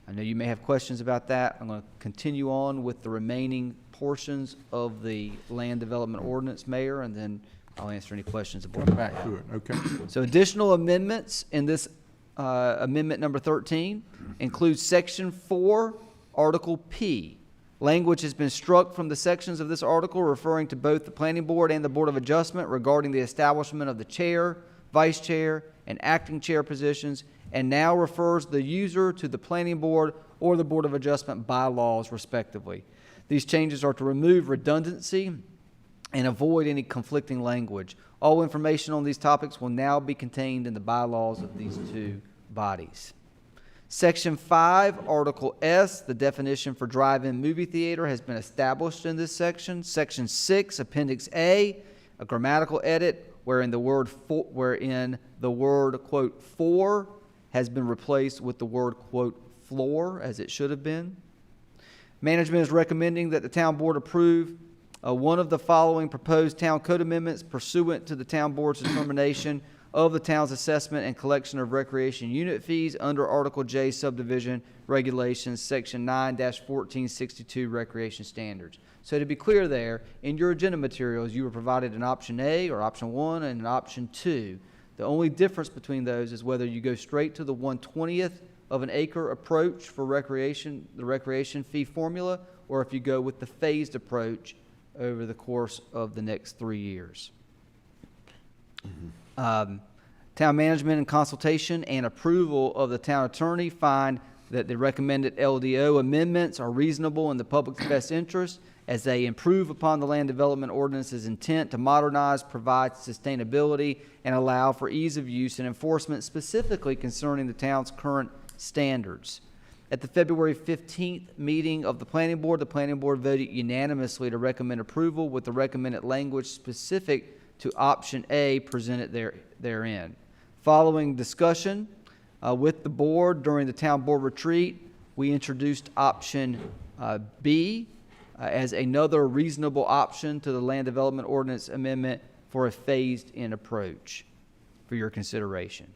I know you may have questions about that. I'm going to continue on with the remaining portions of the land development ordinance, Mayor, and then I'll answer any questions about Come back to it, okay. So additional amendments in this amendment number 13 includes Section 4, Article P. Language has been struck from the sections of this article referring to both the Planning Board and the Board of Adjustment regarding the establishment of the chair, vice chair, and acting chair positions, and now refers the user to the Planning Board or the Board of Adjustment bylaws, respectively. These changes are to remove redundancy and avoid any conflicting language. All information on these topics will now be contained in the bylaws of these two bodies. Section 5, Article S, the definition for drive-in movie theater has been established in this section. Section 6, Appendix A, a grammatical edit wherein the word quote for has been replaced with the word quote floor, as it should have been. Management is recommending that the town board approve one of the following proposed town code amendments pursuant to the town board's determination of the town's assessment and collection of recreation unit fees under Article J subdivision regulations, Section 9-1462 recreation standards. So to be clear there, in your agenda materials, you were provided an option A or option 1 and an option 2. The only difference between those is whether you go straight to the 1/20th of an acre approach for recreation, the recreation fee formula, or if you go with the phased approach over the course of the next 3 years. Town management in consultation and approval of the town attorney find that the recommended LDO amendments are reasonable in the public's best interest as they improve upon the land development ordinance's intent to modernize, provide sustainability, and allow for ease of use and enforcement specifically concerning the town's current standards. At the February 15th meeting of the planning board voted unanimously to recommend approval with the recommended language specific to option A presented therein. Following discussion with the board during the town board retreat, we introduced option B as another reasonable option to the land development ordinance amendment for a phased-in approach for your consideration.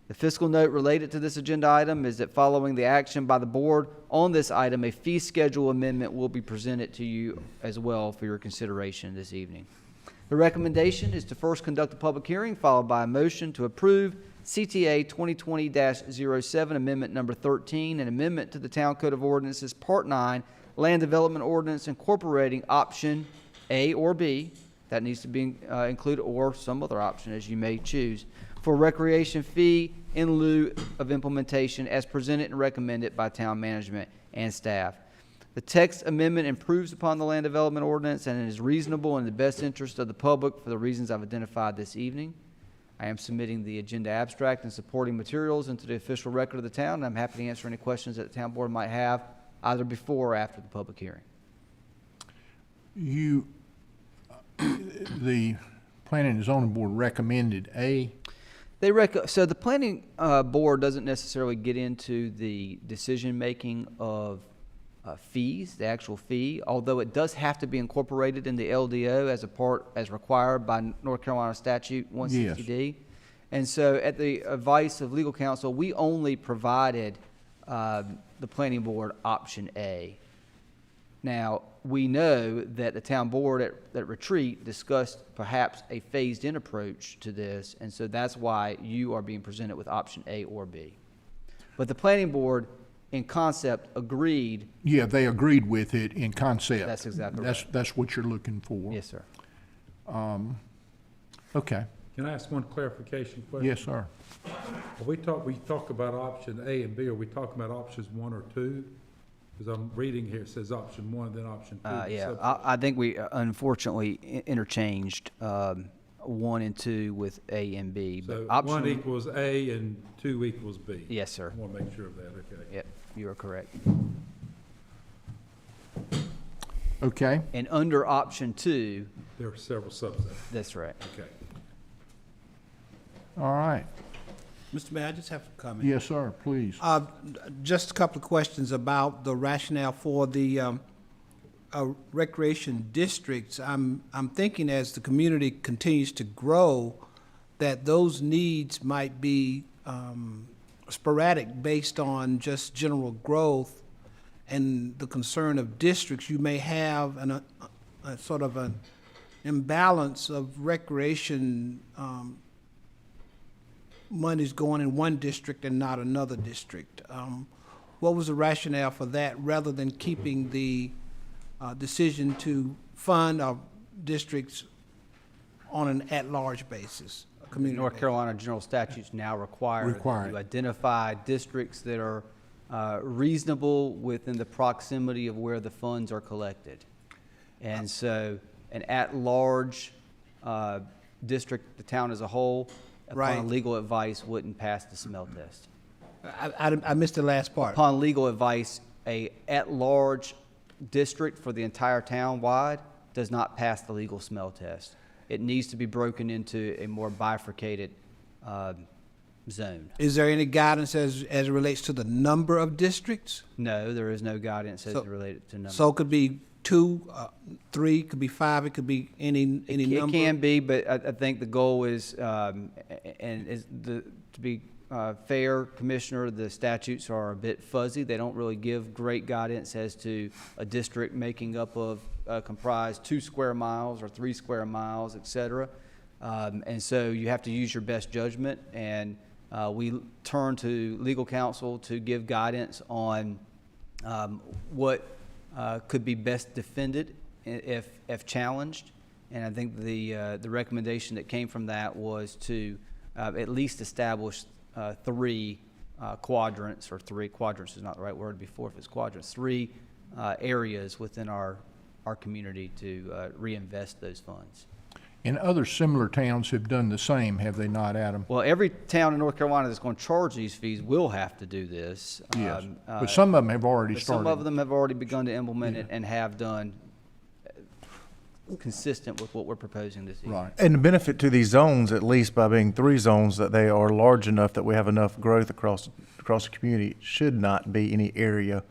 The fiscal note related to this agenda item is that following the action by the board on this item, a fee schedule amendment will be presented to you as well for your consideration this evening. The recommendation is to first conduct a public hearing, followed by a motion to approve CTA 2020-07, Amendment Number 13, an amendment to the Town Code of Ordinances, Part 9, Land Development Ordinance incorporating option A or B, that needs to be included, or some other option as you may choose, for recreation fee in lieu of implementation as presented and recommended by town management and staff. The text amendment improves upon the land development ordinance and is reasonable in the best interest of the public for the reasons I've identified this evening. I am submitting the agenda abstract and supporting materials into the official record of the town, and I'm happy to answer any questions that the town board might have either before or after the public hearing. The Planning and Zoning Board recommended A. So the planning board doesn't necessarily get into the decision-making of fees, the actual fee, although it does have to be incorporated in the LDO as required by North Carolina Statute 160D. Yes. And so at the advice of legal counsel, we only provided the planning board option A. Now, we know that the town board at retreat discussed perhaps a phased-in approach to this, and so that's why you are being presented with option A or B. But the planning board, in concept, agreed. Yeah, they agreed with it in concept. That's exactly right. That's what you're looking for. Yes, sir. Okay. Can I ask one clarification question? Yes, sir. We talk about option A and B. Are we talking about options 1 or 2? Because I'm reading here, it says option 1, then option 2. Yeah, I think we unfortunately interchanged 1 and 2 with A and B. So but 1 equals A and 2 equals B? Yes, sir. I want to make sure of that, okay. Yep, you are correct. Okay. And under option 2. There are several subsets. That's right. Okay. All right. Mr. Mayor, I just have a comment. Yes, sir, please. Just a couple of questions about the rationale for the recreation districts. I'm thinking as the community continues to grow, that those needs might be sporadic based on just general growth and the concern of districts. You may have a sort of an imbalance of recreation money's going in one district and not another district. What was the rationale for that, rather than keeping the decision to fund our districts on an at-large basis, a community North basis? Carolina general statutes now require Require that you it. identify districts that are reasonable within the proximity of where the funds are collected. And so an at-large district, the town as a whole, Right. upon legal advice, wouldn't pass the smell test. I missed the last part. Upon legal advice, a at-large district for the entire town wide does not pass the legal smell test. It needs to be broken into a more bifurcated zone. Is there any guidance as it relates to the number of districts? No, there is no guidance as So- related to number. So it could be 2, 3, could be 5, it could be any It number? can be, but I think the goal is, to be fair, Commissioner, the statutes are a bit fuzzy. They don't really give great guidance as to a district making up of, comprised 2 square miles or 3 square miles, et cetera. And so you have to use your best judgment, and we turn to legal counsel to give guidance on what could be best defended if challenged. And I think the recommendation that came from that was to at least establish 3 quadrants, or 3 quadrants is not the right word before if it's quadrants, 3 areas within our community to reinvest those funds. And other similar towns have done the same, have they not, Adam? Well, every town in North Carolina that's going to charge these fees will have to do this. Yes, but some of them have already But started. some of them have already begun to implement it and have done consistent with what we're proposing this evening. Right. And the benefit to these zones, at least by being 3 zones, that they are large enough that we have enough growth across the community, should not be any area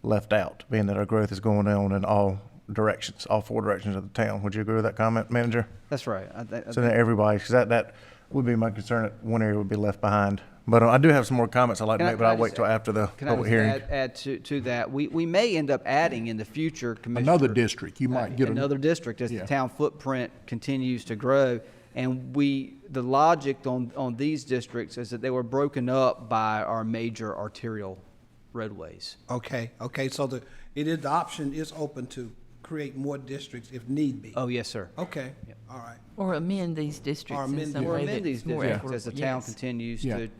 left out, being that our growth is going on in all directions, all 4 directions of the town. Would you agree with that comment, Manager? That's right. So that everybody, because that would be my concern, that one area would be left behind. But I do have some more comments I'd like to make, but I'll wait till after the Can I public just hearing. add to that? We may end up adding in the future, Commissioner. Another district, you might get Another district as Yeah. the town footprint continues to grow. And the logic on these districts is that they were broken up by our major arterial roadways. Okay, so the option is open to create more districts if need be. Oh, yes, sir. Okay, all right. Or amend these districts Or in amend some them. Or way amend these that's more districts as the equitable. town Yes. continues Yeah. to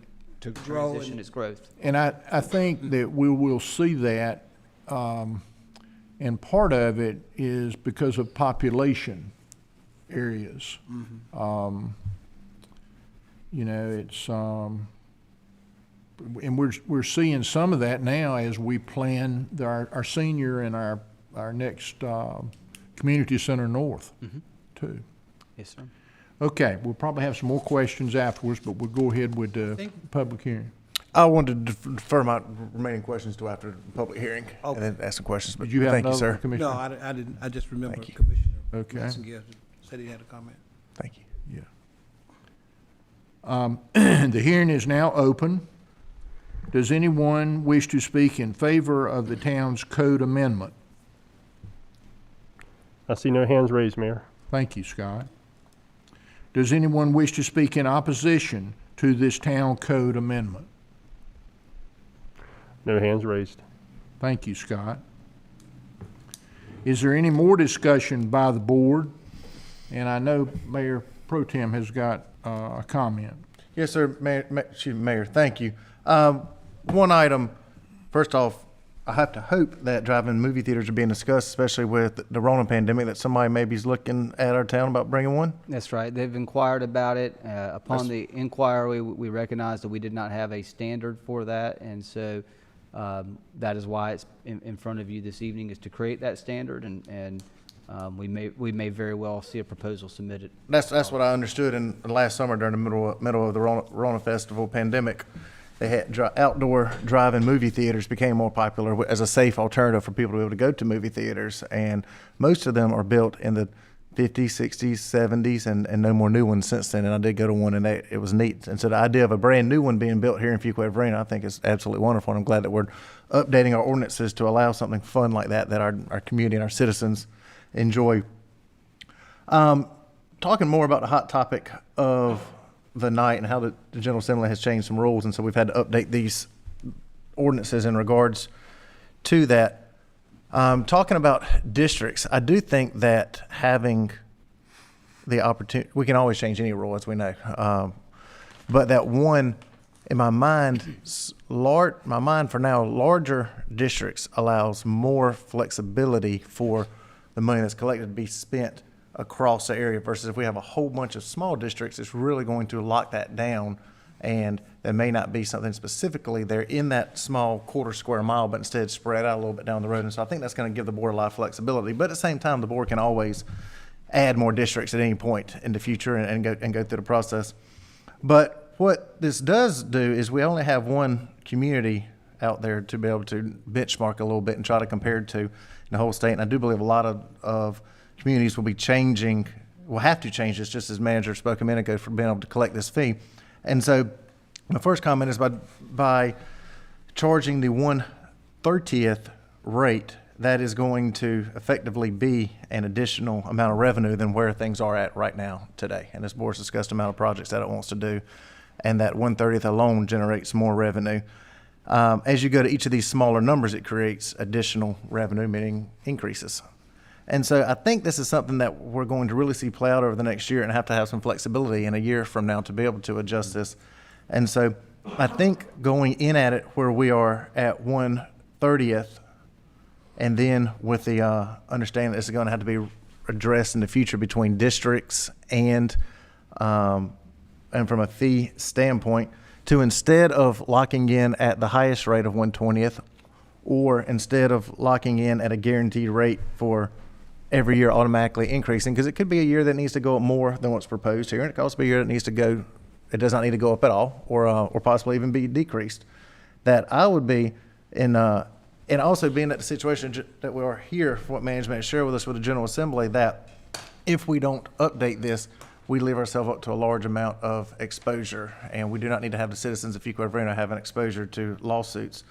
Grow transition and- its growth. And I think that we will see that, and part of it is because of population areas. You know, it's, and we're seeing some of that now as we plan our senior and our next community center north too. Yes, sir. Okay, we'll probably have some more questions afterwards, but we'll go ahead with the Think- public hearing. I wanted to defer my remaining questions to after the public hearing, Okay. and then ask some questions, but Did you have thank you, another, sir. Commissioner? No, I didn't, I just remember Thank you. Commissioner Okay. Messenger said he had a comment. Thank you. Yeah. The hearing is now open. Does anyone wish to speak in favor of the town's code amendment? I see no hands raised, Mayor. Thank you, Scott. Does anyone wish to speak in opposition to this town code amendment? No hands raised. Thank you, Scott. Is there any more discussion by the board? And I know Mayor Pro Tem has got a comment. Yes, sir, Mayor, thank you. One item, first off, I have to hope that drive-in movie theaters are being discussed, especially with the Rona pandemic, that somebody maybe is looking at our town about bringing one. That's right. They've inquired about it. Upon the inquiry, we recognized that we did not have a standard for that, and so that is why it's in front of you this evening, is to create that standard, and we may very well see a proposal submitted. That's what I understood in last summer during the middle of the Rona Festival pandemic. They had outdoor drive-in movie theaters became more popular as a safe alternative for people to be able to go to movie theaters, and most of them are built in the 50s, 60s, 70s, and no more new ones since then. And I did go to one, and it was neat. And so the idea of a brand new one being built here in Fuquay-Varina, I think is absolutely wonderful. And I'm glad that we're updating our ordinances to allow something fun like that our community and our citizens enjoy. Talking more about the hot topic of the night and how the General Assembly has changed some rules, and so we've had to update these ordinances in regards to that. Talking about districts, I do think that having the opportunity, we can always change any rule, as we know, but that one in my mind, for now, larger districts allows more flexibility for the money that's collected to be spent across the area versus if we have a whole bunch of small districts, it's really going to lock that down. And there may not be something specifically there in that small quarter square mile, but instead spread out a little bit down the road. And so I think that's going to give the board a lot of flexibility. But at the same time, the board can always add more districts at any point in the future and go through the process. But what this does do is we only have one community out there to be able to benchmark a little bit and try to compare it to in the whole state. And I do believe a lot of communities will have to change this, just as manager spoke a minute ago, for being able to collect this fee. And so my first comment is by charging the 1/30th rate, that is going to effectively be an additional amount of revenue than where things are at right now today. And this board's discussed the amount of projects that it wants to do, and that 1/30th alone generates more revenue. As you go to each of these smaller numbers, it creates additional revenue, meaning increases. And so I think this is something that we're going to really see play out over the next year and have to have some flexibility in a year from now to be able to adjust this. And so I think going in at it where we are at 1/30th, and then with the understanding that this is going to have to be addressed in the future between districts and from a fee standpoint, to instead of locking in at the highest rate of 1/20th, or instead of locking in at a guaranteed rate for every year automatically increasing, because it could be a year that needs to go up more than what's proposed here, and it could also be a year that it does not need to go up at all, or possibly even be decreased. That I would be in, and also being at the situation that we are here, for what management has shared with us with the General Assembly, that if we don't update this, we leave ourselves up to a large amount of exposure, and we do not need to have the citizens of Fuquay-Varina have an exposure to lawsuits.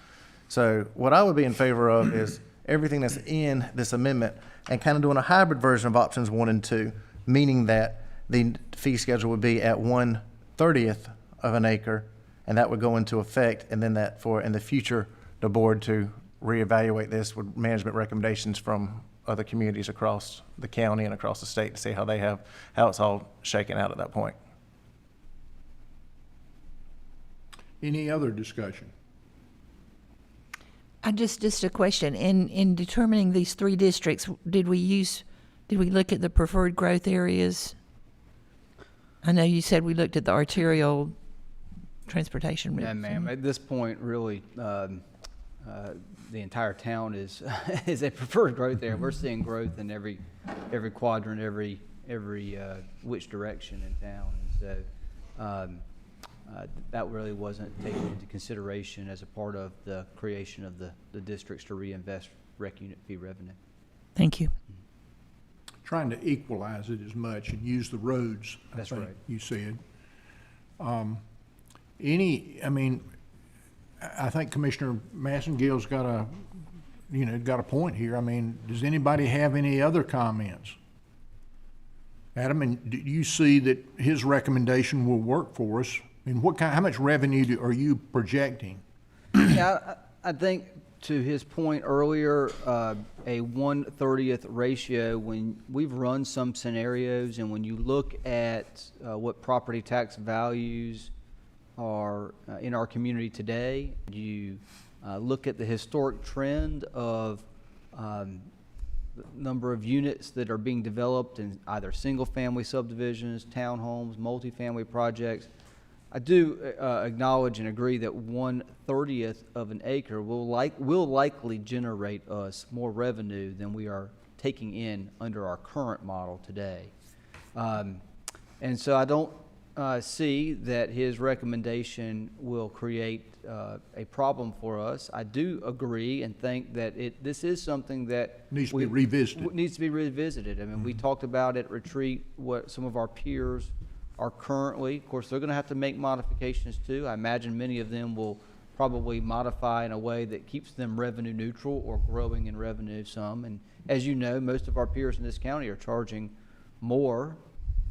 So what I would be in favor of is everything that's in this amendment and kind of doing a hybrid version of options 1 and 2, meaning that the fee schedule would be at 1/30th of an acre, and that would go into effect, and then that for in the future, the board to reevaluate this with management recommendations from other communities across the county and across the state to see how it's all shaken out at that point. Any other discussion? Just a question. In determining these three districts, did we look at the preferred growth areas? I know you said we looked at the arterial transportation route. Yeah, ma'am. At this point, really, the entire town is is a preferred growth area. We're seeing growth in every quadrant, every which direction in town. And so that really wasn't taken into consideration as a part of the creation of the districts to reinvest rec unit fee revenue. Thank you. Trying to equalize it as much and use the roads. That's I think right. You said. I think Commissioner Massengill's got a point here. I mean, does anybody have any other comments? Adam, and do you see that his recommendation will work for us? I mean, how much revenue are you projecting? Yeah, I think to his point earlier, a 1/30th ratio, when we've run some scenarios and when you look at what property tax values are in our community today, you look at the historic trend of the number of units that are being developed in either single-family subdivisions, townhomes, multifamily projects, I do acknowledge and agree that 1/30th of an acre will likely generate us more revenue than we are taking in under our current model today. And so I don't see that his recommendation will create a problem for us. I do agree and think that this is something that Needs to be revisited. Needs to be revisited. I mean, we talked about at retreat what some of our peers are currently. Of course, they're going to have to make modifications too. I imagine many of them will probably modify in a way that keeps them revenue neutral or growing in revenue some. And as you know, most of our peers in this county are charging more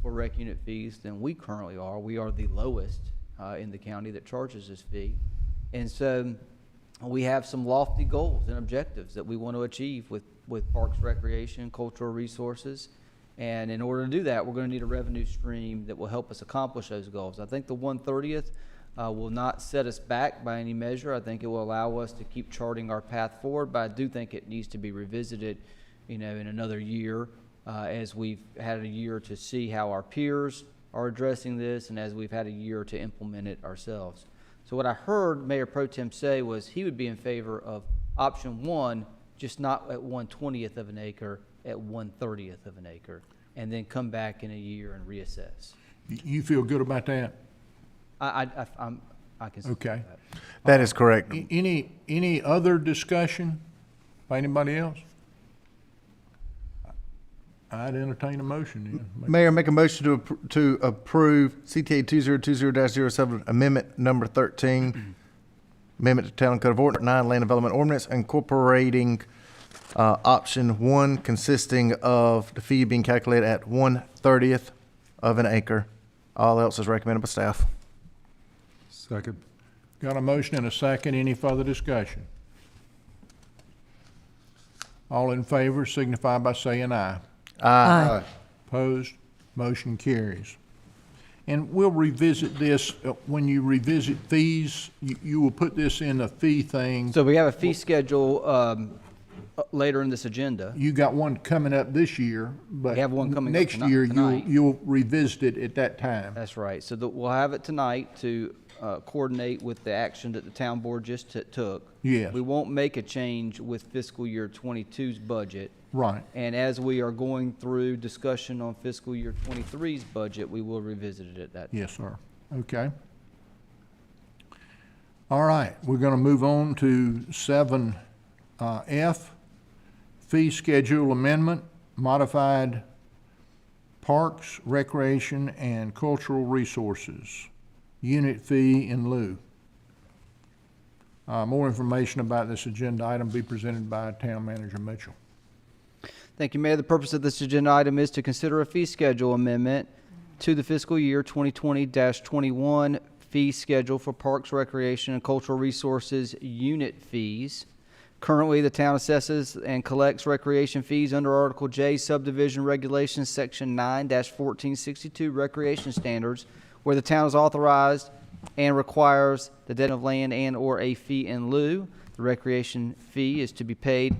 for rec unit fees than we currently are. We are the lowest in the county that charges this fee. And so we have some lofty goals and objectives that we want to achieve with parks, recreation, cultural resources. And in order to do that, we're going to need a revenue stream that will help us accomplish those goals. I think the 1/30th will not set us back by any measure. I think it will allow us to keep charting our path forward, but I do think it needs to be revisited, in another year, as we've had a year to see how our peers are addressing this, and as we've had a year to implement it ourselves. So what I heard Mayor Pro Tem say was he would be in favor of option 1, just not at 1/20th of an acre, at 1/30th of an acre, and then come back in a year and reassess. You feel good about that? I can support Okay. that. That is correct. Any other discussion by anybody else? I'd entertain a motion then. Mayor, make a motion to approve CTA 2020-07 Amendment Number 13, Amendment to Town Code of Ordinance 9 Land Development Ordinance, incorporating option 1 consisting of the fee being calculated at 1/30th of an acre. All else is recommended by staff. Second. Got a motion and a second. Any further discussion? All in favor signify by saying aye. Aye. Opposed? Motion carries. And we'll revisit this, when you revisit fees, you will put this in the fee thing. So we have a fee schedule later in this agenda. You got one coming up this year, but We have one coming up next year, tonight. you'll revisit it at that time. That's right. So we'll have it tonight to coordinate with the action that the town board just took. Yes. We won't make a change with fiscal year 22's budget. Right. And as we are going through discussion on fiscal year 23's budget, we will revisit it at that time. Yes, sir. Okay. All right, we're going to move on to 7F, fee schedule amendment, modified parks, recreation, and cultural resources, unit fee in lieu. More information about this agenda item be presented by Town Manager Mitchell. Thank you, Mayor. The purpose of this agenda item is to consider a fee schedule amendment to the fiscal year 2020-21 fee schedule for parks, recreation, and cultural resources unit fees. Currently, the town assesses and collects recreation fees under Article J, Subdivision Regulations, Section 9-1462 Recreation Standards, where the town is authorized and requires the dedication of land and/or a fee in lieu. The recreation fee is to be paid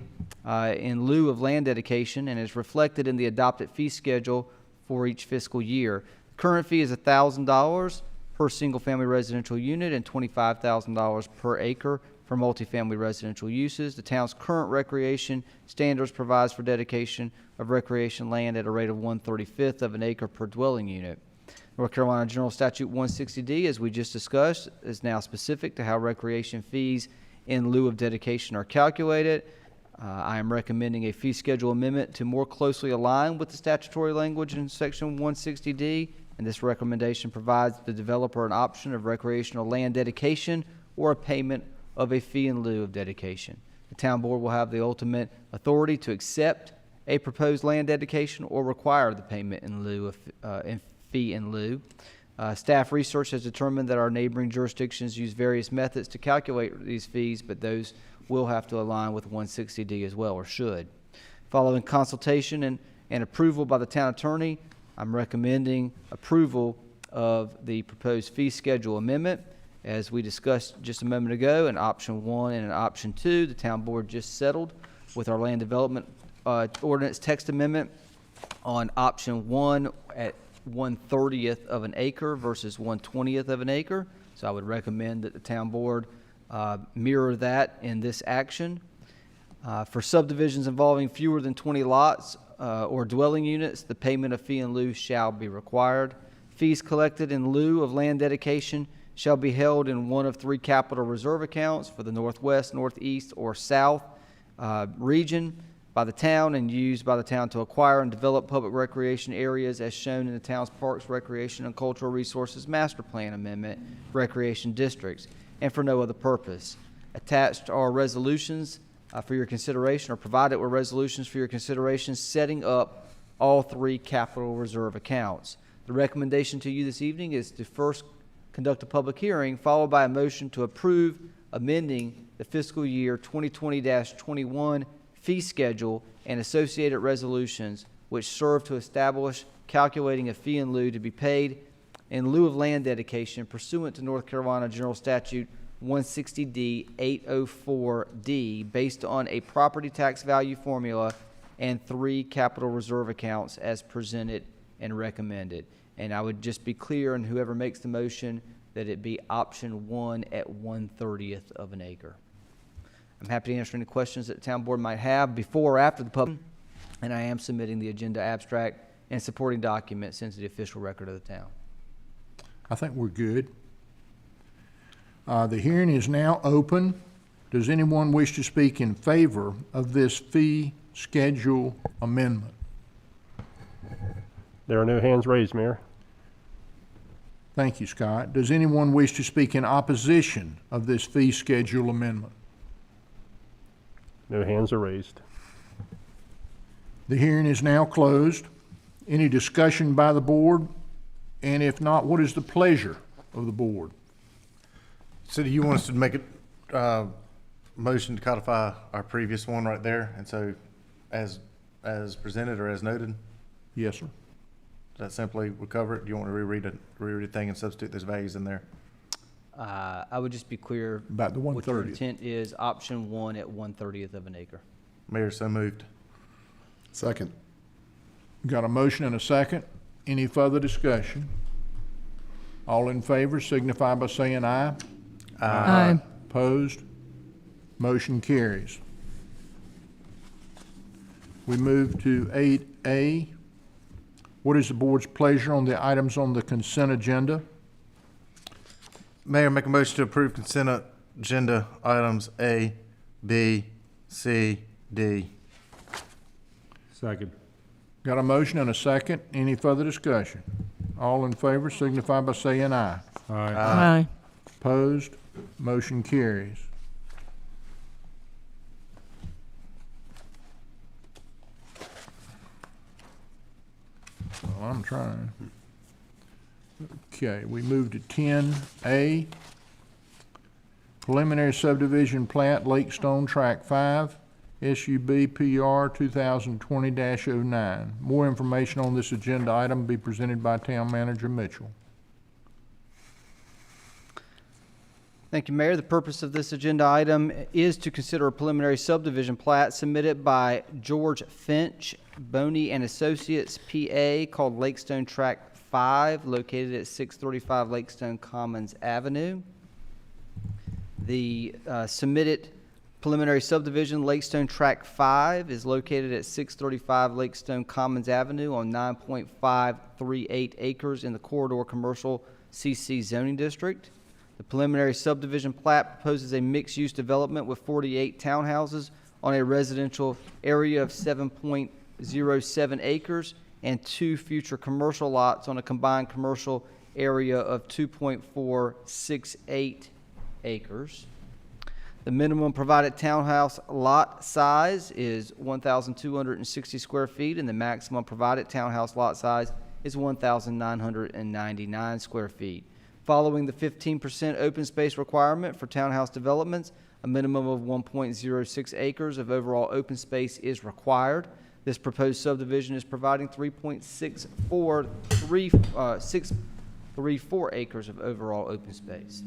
in lieu of land dedication and is reflected in the adopted fee schedule for each fiscal year. Current fee is $1,000 per single-family residential unit and $25,000 per acre for multifamily residential uses. The town's current recreation standards provides for dedication of recreation land at a rate of 1/35th of an acre per dwelling unit. North Carolina General Statute 160D, as we just discussed, is now specific to how recreation fees in lieu of dedication are calculated. I am recommending a fee schedule amendment to more closely align with the statutory language in Section 160D, and this recommendation provides the developer an option of recreational land dedication or a payment of a fee in lieu of dedication. The town board will have the ultimate authority to accept a proposed land dedication or require the payment in lieu of fee in lieu. Staff research has determined that our neighboring jurisdictions use various methods to calculate these fees, but those will have to align with 160D as well, or should. Following consultation and approval by the town attorney, I'm recommending approval of the proposed fee schedule amendment. As we discussed just a moment ago, in option 1 and in option 2, the town board just settled with our land development ordinance text amendment on option 1 at 1/30th of an acre versus 1/20th of an acre. So I would recommend that the town board mirror that in this action. For subdivisions involving fewer than 20 lots or dwelling units, the payment of fee in lieu shall be required. Fees collected in lieu of land dedication shall be held in one of 3 capital reserve accounts for the northwest, northeast, or south region by the town and used by the town to acquire and develop public recreation areas as shown in the town's Parks, Recreation, and Cultural Resources Master Plan Amendment Recreation Districts, and for no other purpose. Attached are resolutions for your consideration, or provided were resolutions for your consideration setting up all 3 capital reserve accounts. The recommendation to you this evening is to first conduct a public hearing, followed by a motion to approve amending the fiscal year 2020-21 fee schedule and associated resolutions which serve to establish calculating a fee in lieu to be paid in lieu of land dedication pursuant to North Carolina General Statute 160D 804D based on a property tax value formula and 3 capital reserve accounts as presented and recommended. And I would just be clear, and whoever makes the motion, that it be option 1 at 1/30th of an acre. I'm happy to answer any questions that the town board might have before or after the public, and I am submitting the agenda abstract and supporting documents into the official record of the town. I think we're good. The hearing is now open. Does anyone wish to speak in favor of this fee schedule amendment? There are no hands raised, Mayor. Thank you, Scott. Does anyone wish to speak in opposition of this fee schedule amendment? No hands are raised. The hearing is now closed. Any discussion by the board? And if not, what is the pleasure of the board? So do you want us to make a motion to codify our previous one right there? And so as presented or as noted, Yes, sir. that simply would cover it? Do you want to reread the thing and substitute those values in there? I would just be clear About the what your 1/30th. intent is, option 1 at 1/30th of an acre. Mayor, so moved. Second. Got a motion and a second. Any further discussion? All in favor signify by saying aye. Aye. Opposed? Motion carries. We move to 8A. What is the board's pleasure on the items on the consent agenda? Mayor, make a motion to approve consent agenda items A, B, C, D. Second. Got a motion and a second. Any further discussion? All in favor signify by saying aye. Aye. Opposed? Motion carries. Well, I'm trying. Okay, we move to 10A. Preliminary subdivision plat, Lakestone Track 5, SUB PR 2020-09. More information on this agenda item will be presented by Town Manager Mitchell. Thank you, Mayor. The purpose of this agenda item is to consider a preliminary subdivision plat submitted by George Finch, Boney and Associates, PA, called Lakestone Tract 5, located at 635 Lakestone Commons Avenue. The submitted preliminary subdivision, Lakestone Tract 5, is located at 635 Lakestone Commons Avenue on 9.538 acres in the Corridor Commercial CC zoning district. The preliminary subdivision plat proposes a mixed-use development with 48 townhouses on a residential area of 7.07 acres and 2 future commercial lots on a combined commercial area of 2.468 acres. The minimum provided townhouse lot size is 1,260 square feet, and the maximum provided townhouse lot size is 1,999 square feet. Following the 15% open space requirement for townhouse developments, a minimum of 1.06 acres of overall open space is required. This proposed subdivision is providing 3.634 acres of overall open space.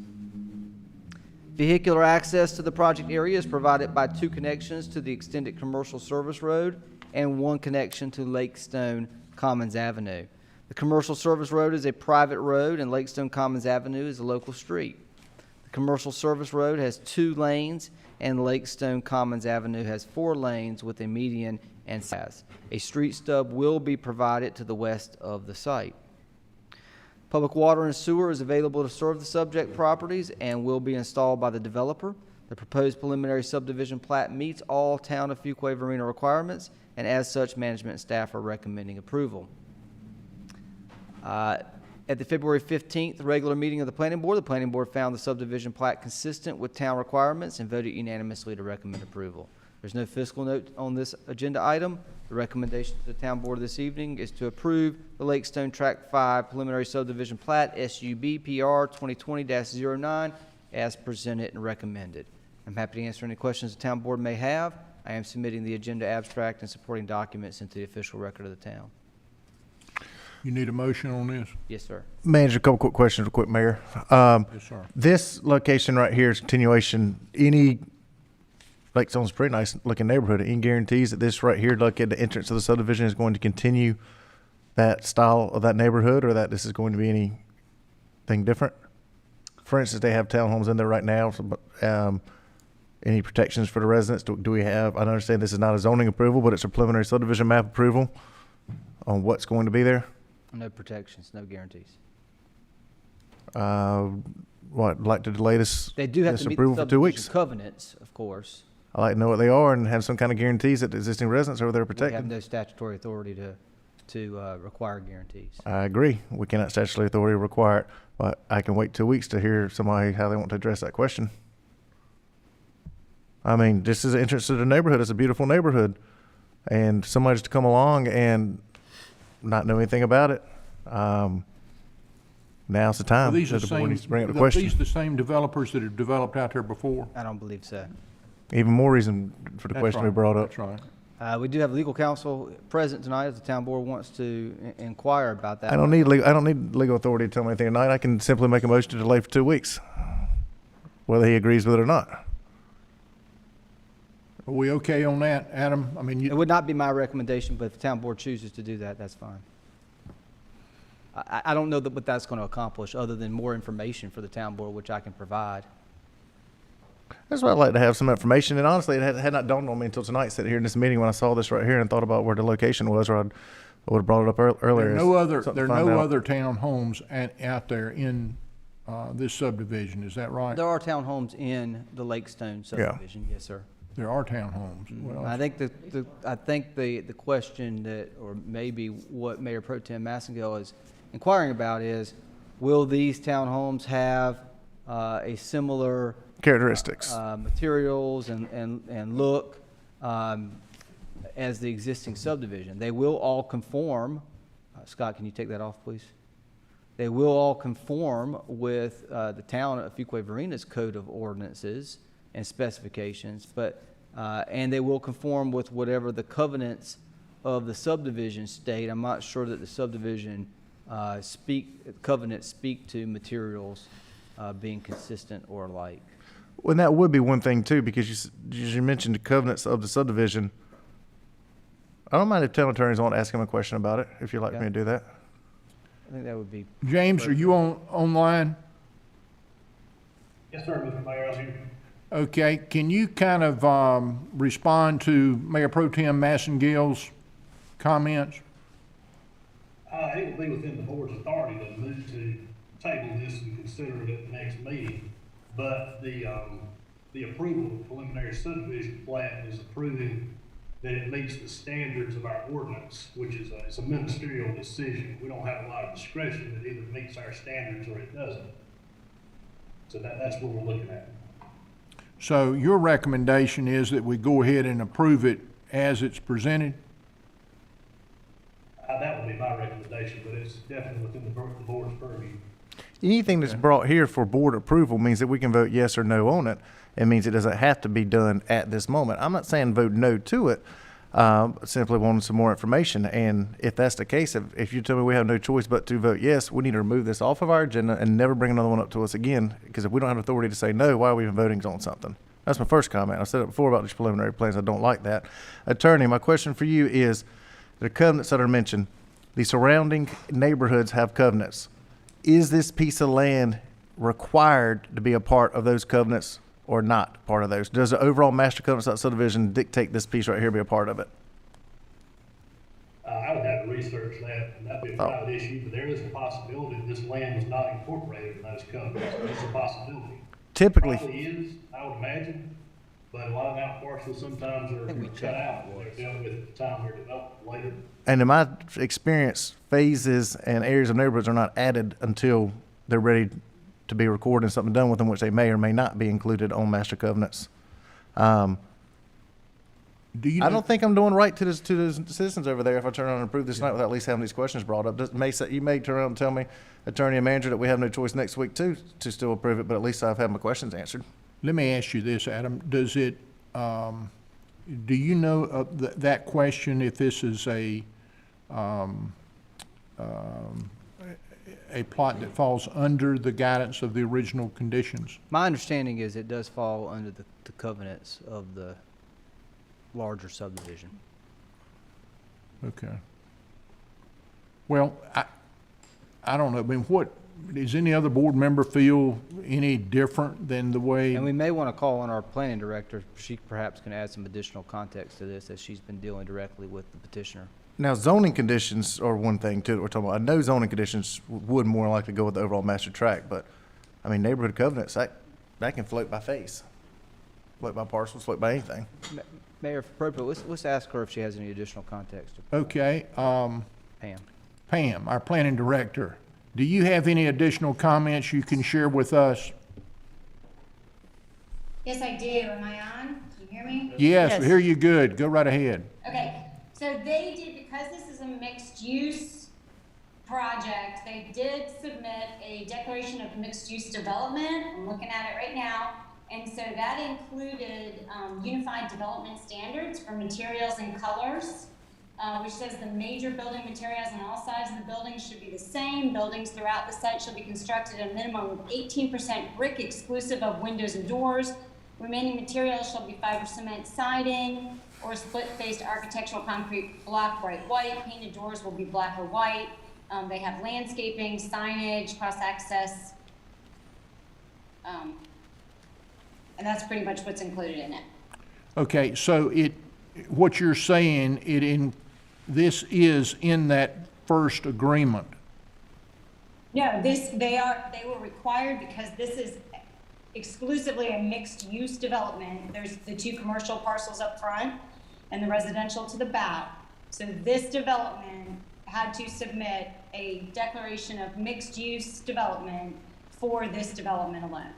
Vehicular access to the project area is provided by 2 connections to the extended commercial service road and 1 connection to Lakestone Commons Avenue. The commercial service road is a private road and Lakestone Commons Avenue is a local street. The commercial service road has 2 lanes and Lakestone Commons Avenue has 4 lanes with a median and size. A street stub will be provided to the west of the site. Public water and sewer is available to serve the subject properties and will be installed by the developer. The proposed preliminary subdivision plat meets all town of Fuquay-Varina requirements, and as such, management and staff are recommending approval. At the February 15th regular meeting of the planning board found the subdivision plat consistent with town requirements and voted unanimously to recommend approval. There's no fiscal note on this agenda item. The recommendation to the town board this evening is to approve the Lakestone Tract 5 preliminary subdivision plat, SUB PR 2020-09, as presented and recommended. I'm happy to answer any questions the town board may have. I am submitting the agenda abstract and supporting documents into the official record of the town. You need a motion on this? Yes, sir. Manager, a couple quick questions real quick, Mayor. Yes, sir. This location right here is continuation, any, like, it's a pretty nice looking neighborhood. Any guarantees that this right here, like at the entrance of the subdivision, is going to continue that style of that neighborhood, or that this is going to be anything different? For instance, they have townhomes in there right now, so, but, any protections for the residents? Do we have, I understand this is not a zoning approval, but it's a preliminary subdivision map approval on what's going to be there? No protections, no guarantees. What, like to delay this, They do have this to meet the approval for 2 weeks? subdivision covenants, of course. I'd like to know what they are and have some kind of guarantees that the existing residents over there are We have protected. no statutory authority to require guarantees. I agree. We cannot statutory authority require it, but I can wait 2 weeks to hear somebody how they want to address that question. I mean, this is an entrance to the neighborhood. It's a beautiful neighborhood. And somebody's to come along and not know anything about it. Now's the Are time these that the the board same, needs to bring up the are question. these the same developers that have developed out there before? I don't believe so. Even more reason for the That's question to right. be brought up. That's right. We do have legal counsel present tonight if the town board wants to inquire about that. I don't need legal authority to tell me anything tonight. I can simply make a motion to delay for 2 weeks, whether he agrees with it or not. Are we okay on that, Adam? I mean, It would not be my recommendation, but if the town board chooses to do that, that's fine. I don't know what that's going to accomplish, other than more information for the town board, which I can provide. That's why I'd like to have some information. And honestly, it had not dawned on me until tonight, sitting here in this meeting, when I saw this right here and thought about where the location was, or I would have brought it up earlier. there are Something to no find out. other townhomes out there in this subdivision, is that right? There are townhomes in the Lakestone subdivision, yes, sir. There are townhomes. Well, I think the question that, or maybe what Mayor Pro Tem Massengale is inquiring about is, will these townhomes have a similar Characteristics. materials and look as the existing subdivision? They will all conform. Scott, can you take that off, please? They will all conform with the town of Fuquay-Varina's code of ordinances and specifications, but and they will conform with whatever the covenants of the subdivision state. I'm not sure that the subdivision covenants speak to materials being consistent or alike. Well, and that would be one thing too, because you mentioned the covenants of the subdivision. I don't mind if town attorneys want to ask him a question about it, if you'd like me to do that. I think that would be. James, are you online? Yes, sir, Mr. Mayor, I'm here. Okay, can you kind of respond to Mayor Pro Tem Massengale's comments? It will be within the board's authority to move to table this and consider it at the next meeting. But the approval of the preliminary subdivision plat is approving that it meets the standards of our ordinance, which is it's a ministerial decision. We don't have a lot of discretion. It either meets our standards or it doesn't. So that's what we're looking at. So your recommendation is that we go ahead and approve it as it's presented? That would be my recommendation, but it's definitely within the board's purview. Anything that's brought here for board approval means that we can vote yes or no on it. It means it doesn't have to be done at this moment. I'm not saying vote no to it, simply wanting some more information. And if that's the case, if you tell me we have no choice but to vote yes, we need to remove this off of our agenda and never bring another one up to us again. Because if we don't have authority to say no, why are we even voting on something? That's my first comment. I said it before about these preliminary plans. I don't like that. Attorney, my question for you is, the covenants that are mentioned, the surrounding neighborhoods have covenants. Is this piece of land required to be a part of those covenants or not part of those? Does the overall master covenants of that subdivision dictate this piece right here be a part of it? I would have to research that, and that'd be a private issue, but there is a possibility that this land was not incorporated in those covenants. It's a possibility. Typically, Probably is, I would imagine, but a lot of out parcels sometimes are cut out, and they're dealt with at the time they're developed later. and in my experience, phases and areas of neighborhoods are not added until they're ready to be recorded and something done with them, which they may or may not be included on master covenants. Do you I know- don't think I'm doing right to the citizens over there if I turn around and approve this tonight without at least having these questions brought up. You may turn around and tell me, attorney and manager, that we have no choice next week to still approve it, but at least I've had my questions answered. Let me ask you this, Adam. Does it, do you know that question, if this is a a plot that falls under the guidance of the original conditions? My understanding is it does fall under the covenants of the larger subdivision. Okay. Well, I don't know, I mean, does any other board member feel any different than the way? And we may want to call on our planning director. She perhaps can add some additional context to this, as she's been dealing directly with the petitioner. Now, zoning conditions are one thing too that we're talking about. I know zoning conditions would more likely go with the overall master tract, but I mean, neighborhood covenants, that can float by face, float by parcels, float by anything. Mayor, if appropriate, let's ask her if she has any additional context. Okay, Pam. Pam, our planning director, do you have any additional comments you can share with us? Yes, I do. Am I on? Can you hear me? Yes, Yes. we hear you good. Go right ahead. Okay, so they did, because this is a mixed-use project, they did submit a declaration of mixed-use development. I'm looking at it right now. And so that included unified development standards for materials and colors, which says the major building materials on all sides of the building should be the same. Buildings throughout the site shall be constructed at a minimum of 18% brick exclusive of windows and doors. Remaining materials shall be fiber cement siding or split-faced architectural concrete block bright white. Painted doors will be black or white. They have landscaping, signage, cross-access, and that's pretty much what's included in it. Okay, so what you're saying, this is in that first agreement. No, they were required because this is exclusively a mixed-use development. There's the two commercial parcels up front and the residential to the back. So this development had to submit a declaration of mixed-use development for this development alone.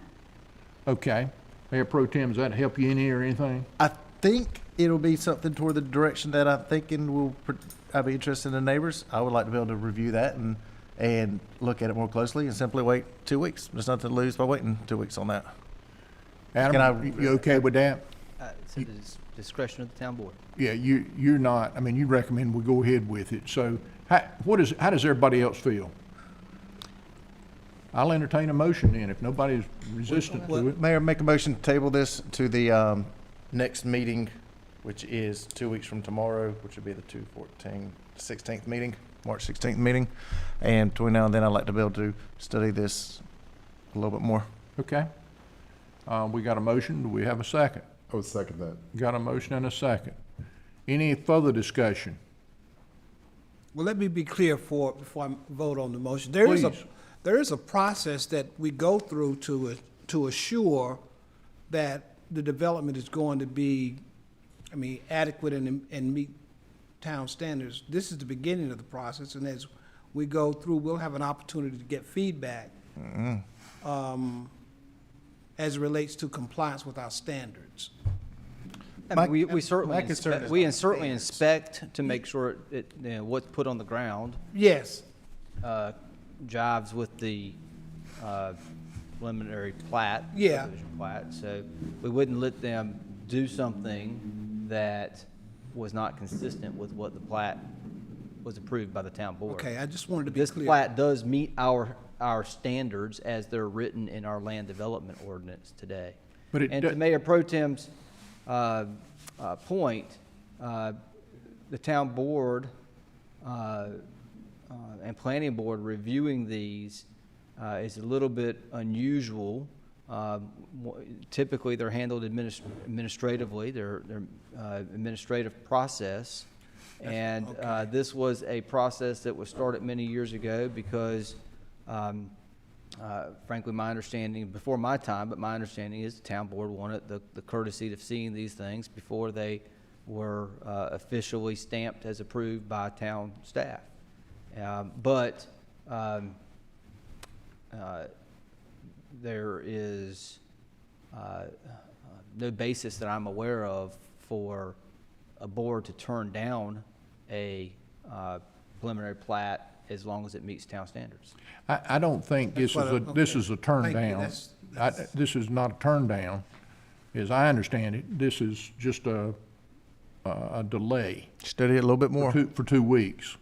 Okay. Mayor Pro Tem, does that help you any or anything? I think it'll be something toward the direction that I'm thinking I'd be interested in the neighbors. I would like to be able to review that and look at it more closely and simply wait 2 weeks. There's nothing to lose by waiting 2 weeks on that. Adam, you okay with that? It's at the discretion of the town board. Yeah, you're not, I mean, you recommend we go ahead with it. So how does everybody else feel? I'll entertain a motion then, if nobody's resistant to it. Mayor, make a motion to table this to the next meeting, which is 2 weeks from tomorrow, which would be the 16th meeting, March 16th meeting. And between now and then, I'd like to be able to study this a little bit more. Okay. We got a motion. Do we have a second? I would second that. Got a motion and a second. Any further discussion? Well, let me be clear before I vote on the motion. Please. There is a process that we go through to assure that the development is going to be, adequate and meet town standards. This is the beginning of the process, and as we go through, we'll have an opportunity to get feedback as it relates to compliance with our standards. We certainly my concern is certainly inspect to make sure what's put on the ground Yes, jives with the preliminary plat, Yeah. subdivision plat. So we wouldn't let them do something that was not consistent with what the plat was approved by the town board. okay, I just wanted to be This clear. plat does meet our standards as they're written in our land development ordinance today. But it And do- to Mayor Pro Tem's point, the town board and planning board reviewing these is a little bit unusual. Typically, they're handled administratively. They're administrative process. And this was a process that was started many years ago because, frankly, my understanding, before my time, but my understanding is the town board wanted the courtesy of seeing these things before they were officially stamped as approved by town staff. But there is no basis that I'm aware of for a board to turn down a preliminary plat as long as it meets town standards. I don't think this is a turn Thank you. down. This is not a turn down, as I understand it. This is just a delay Study it a little bit more. for 2 weeks.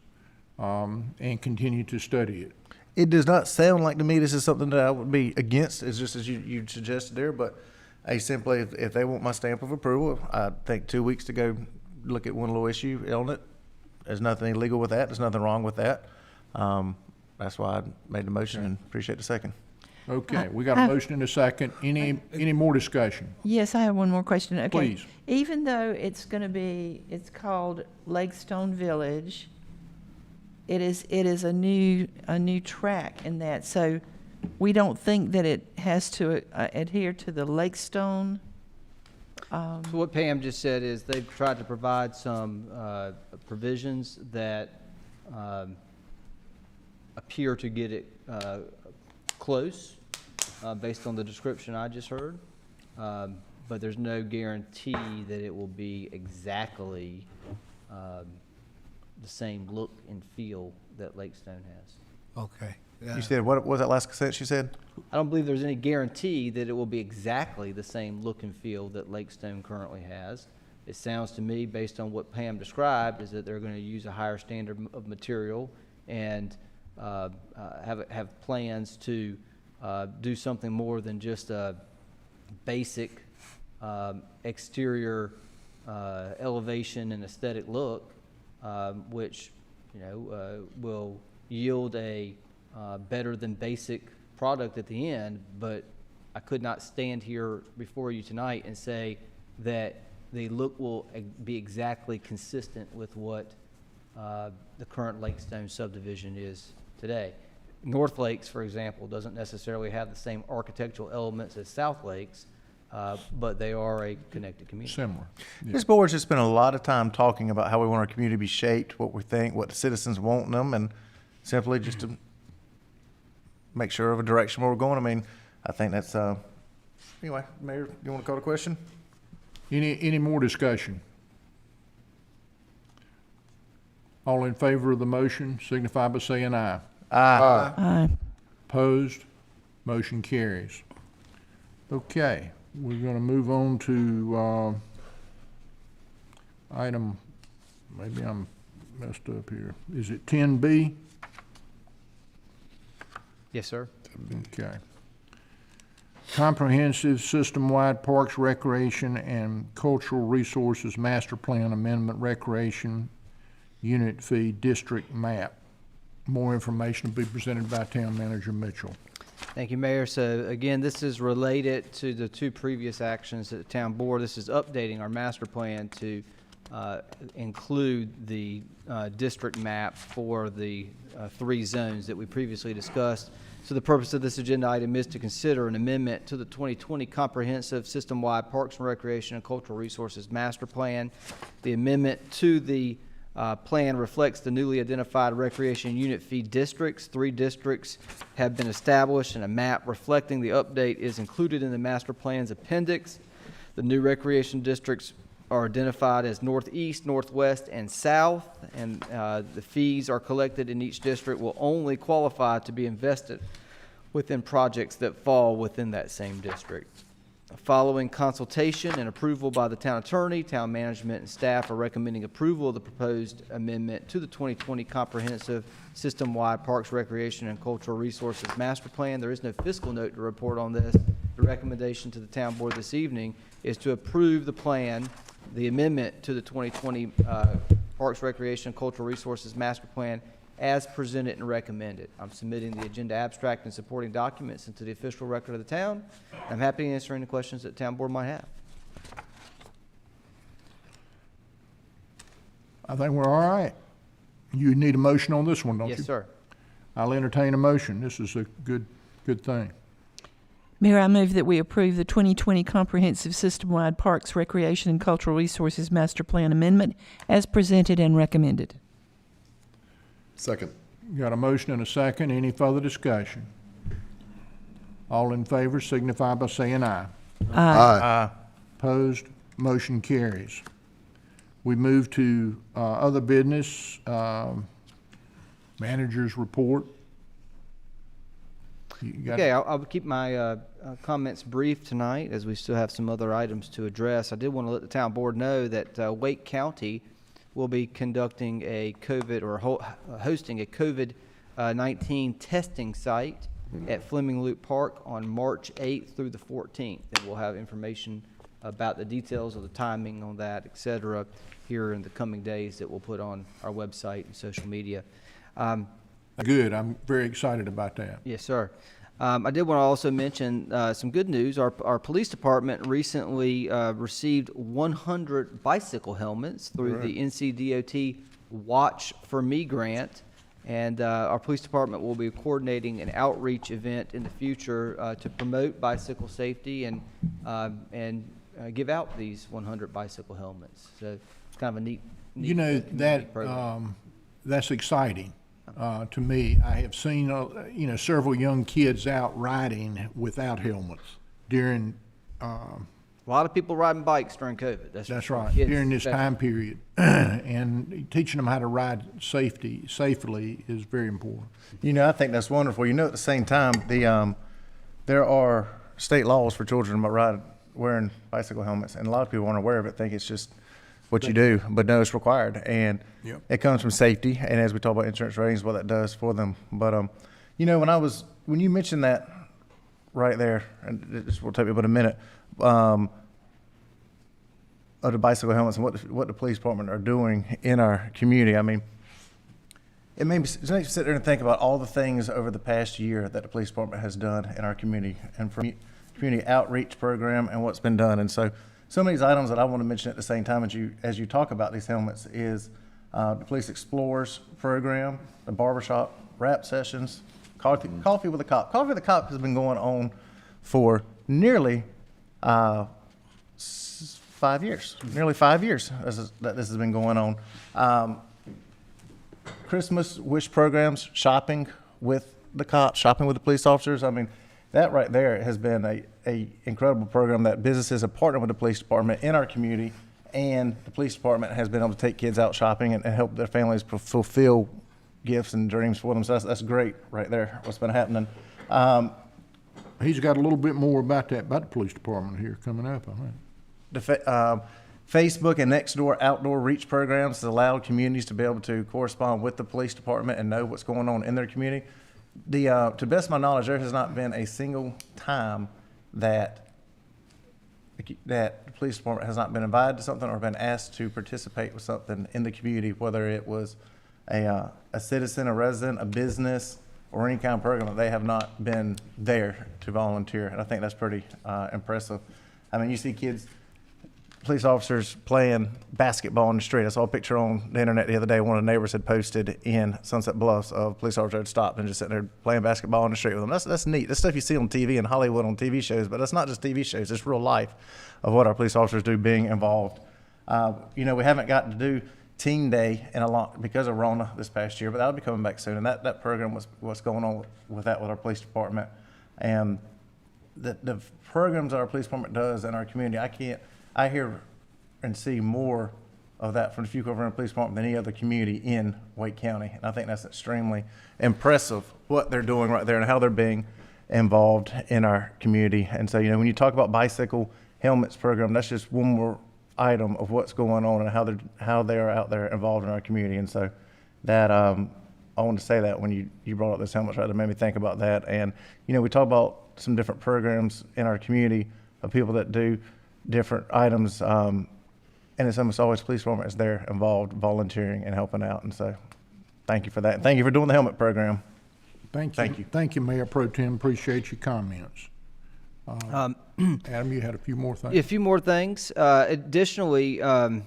and continue to study it. It does not sound like to me this is something that I would be against, it's just as you suggested there, but simply, if they want my stamp of approval, I think 2 weeks to go look at one little issue on it. There's nothing illegal with that, there's nothing wrong with that. That's why I made the motion and appreciate the second. Okay, we got a motion and a second. Any more discussion? Yes, I have one more question. Okay. Please. Even though it's called Lakestone Village, it is a new track in that. So we don't think that it has to adhere to the Lakestone. So what Pam just said is they've tried to provide some provisions that appear to get it close based on the description I just heard, but there's no guarantee that it will be exactly the same look and feel that Lakestone has. Okay. You said, what was that last sentence you said? I don't believe there's any guarantee that it will be exactly the same look and feel that Lakestone currently has. It sounds to me, based on what Pam described, is that they're going to use a higher standard of material and have plans to do something more than just a basic exterior elevation and aesthetic look, which will yield a better than basic product at the end. But I could not stand here before you tonight and say that the look will be exactly consistent with what the current Lakestone subdivision is today. North Lakes, for example, doesn't necessarily have the same architectural elements as South Lakes, but they are a connected community. Similar. Yeah. This board's just spent a lot of time talking about how we want our community to be shaped, what we think, what the citizens want in them, and simply just to make sure of a direction where we're going. I mean, I think that's, anyway, Mayor, you want to call the question? Any more discussion? All in favor of the motion signify by saying aye. Aye. Aye. Opposed? Motion carries. Okay, we're going to move on to item, maybe I'm messed up here. Is it 10B? Yes, sir. Okay. Comprehensive System-Wide Parks, Recreation, and Cultural Resources Master Plan Amendment, Recreation Unit Fee District Map. More information will be presented by Town Manager Mitchell. Thank you, Mayor. So again, this is related to the two previous actions at the town board. This is updating our master plan to include the district map for the 3 zones that we previously discussed. So the purpose of this agenda item is to consider an amendment to the 2020 Comprehensive System-Wide Parks and Recreation and Cultural Resources Master Plan. The amendment to the plan reflects the newly identified recreation unit fee districts. 3 districts have been established, and a map reflecting the update is included in the master plan's appendix. The new recreation districts are identified as Northeast, Northwest, and South, and the fees are collected in each district will only qualify to be invested within projects that fall within that same district. Following consultation and approval by the town attorney, town management, and staff are recommending approval of the proposed amendment to the 2020 Comprehensive System-Wide Parks, Recreation, and Cultural Resources Master Plan. There is no fiscal note to report on this. The recommendation to the town board this evening is to approve the plan, the amendment to the 2020 Parks, Recreation, and Cultural Resources Master Plan as presented and recommended. I'm submitting the agenda abstract and supporting documents into the official record of the town. I'm happy to answer any questions that the town board might have. I think we're all right. You need a motion on this one, don't you? Yes, sir. I'll entertain a motion. This is a good thing. Mayor, I move that we approve the 2020 Comprehensive System-Wide Parks, Recreation, and Cultural Resources Master Plan Amendment as presented and recommended. Second. Got a motion and a second. Any further discussion? All in favor signify by saying aye. Aye. Opposed? Motion carries. We move to other business, manager's report. You got- Okay, I'll keep my comments brief tonight as we still have some other items to address. I did want to let the town board know that Wake County will be conducting a COVID or hosting a COVID-19 testing site at Fleming Loop Park on March 8th through the 14th. And we'll have information about the details of the timing on that, et cetera, here in the coming days that we'll put on our website and social media. Good. I'm very excited about that. Yes, sir. I did want to also mention some good news. Our police department recently received 100 bicycle helmets through the NCDOT Watch for Me grant. And our police department will be coordinating an outreach event in the future to promote bicycle safety and give out these 100 bicycle helmets. So it's kind of a neat You know, community program. that's exciting to me. I have seen, several young kids out riding without helmets during, A lot of people riding bikes during COVID. that's right, kids during this especially. time period. And teaching them how to ride safely is very important. I think that's wonderful. At the same time, there are state laws for children about wearing bicycle helmets, and a lot of people aren't aware of it, think it's just what you do, but no, it's required, and Yep. it comes from safety, and as we talk about insurance ratings, what that does for them. But, when you mentioned that right there, and this will take me about a minute, of the bicycle helmets and what the police department are doing in our community, I mean, it makes me sit there and think about all the things over the past year that the police department has done in our community, and from community outreach program and what's been done. And some of these items that I want to mention at the same time as you talk about these helmets is the Police Explorers program, the barbershop rap sessions, coffee with a cop. Coffee with a cop has been going on for nearly 5 years. Nearly 5 years that this has been going on. Christmas wish programs, shopping with the cops, shopping with the police officers. I mean, that right there has been a incredible program that businesses have partnered with the police department in our community, and the police department has been able to take kids out shopping and help their families fulfill gifts and dreams for them. So that's great right there, what's been happening. He's got a little bit more about the police department here coming up, I think. The Facebook and Nextdoor outdoor reach programs has allowed communities to be able to correspond with the police department and know what's going on in their community. To the best of my knowledge, there has not been a single time that the police department has not been invited to something or been asked to participate with something in the community, whether it was a citizen, a resident, a business, or any kind of program, that they have not been there to volunteer. And I think that's pretty impressive. I mean, you see police officers playing basketball in the street. I saw a picture on the internet the other day. One of the neighbors had posted in Sunset Bluffs of police officers had stopped and just sitting there playing basketball in the street with them. That's neat. That's stuff you see on TV in Hollywood on TV shows, but that's not just TV shows. It's real life of what our police officers do being involved. We haven't gotten to do Teen Day because of Rona this past year, but that'll be coming back soon. And that program was what's going on with our police department. And the programs that our police department does in our community, I hear and see more of that from the Fuquay-Varina Police Department than any other community in Wake County. And I think that's extremely impressive, what they're doing right there and how they're being involved in our community. And so, when you talk about bicycle helmets program, that's just one more item of what's going on and how they are out there involved in our community. And so that, I wanted to say that when you brought up this helmets, right, that made me think about that. And, we talk about some different programs in our community of people that do different items, and it's almost always police department is there involved, volunteering and helping out. And so thank you for that. And thank you for doing the helmet program. Thank you. Thank you, Mayor Pro Tem. Appreciate your comments. Adam, you had a few more things? A few more things. Additionally, I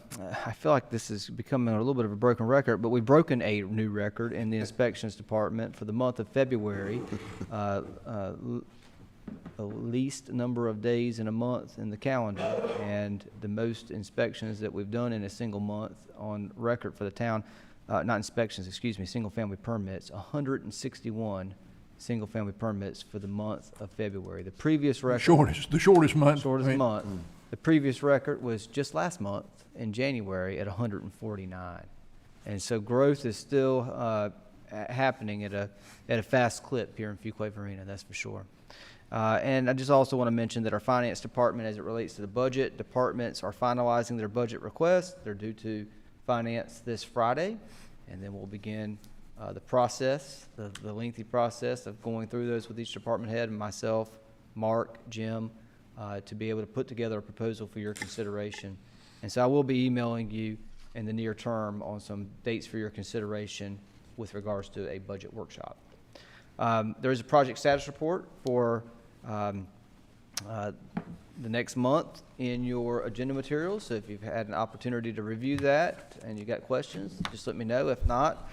feel like this is becoming a little bit of a broken record, but we've broken a new record in the inspections department for the month of February. The least number of days in a month in the calendar, and the most inspections that we've done in a single month on record for the town. Not inspections, excuse me, single-family permits, 161 single-family permits for the month of February. The previous record... The shortest month. Shortest month. The previous record was just last month in January at 149. And so growth is still happening at a fast clip here in Fuquay-Varina, that's for sure. And I just also want to mention that our finance department, as it relates to the budget, departments are finalizing their budget requests. They're due to Finance this Friday, and then we'll begin the process, the lengthy process of going through those with each department head and myself, Mark, Jim, to be able to put together a proposal for your consideration. And so I will be emailing you in the near term on some dates for your consideration with regards to a budget workshop. There is a project status report for the next month in your agenda materials. So if you've had an opportunity to review that and you got questions, just let me know. If not,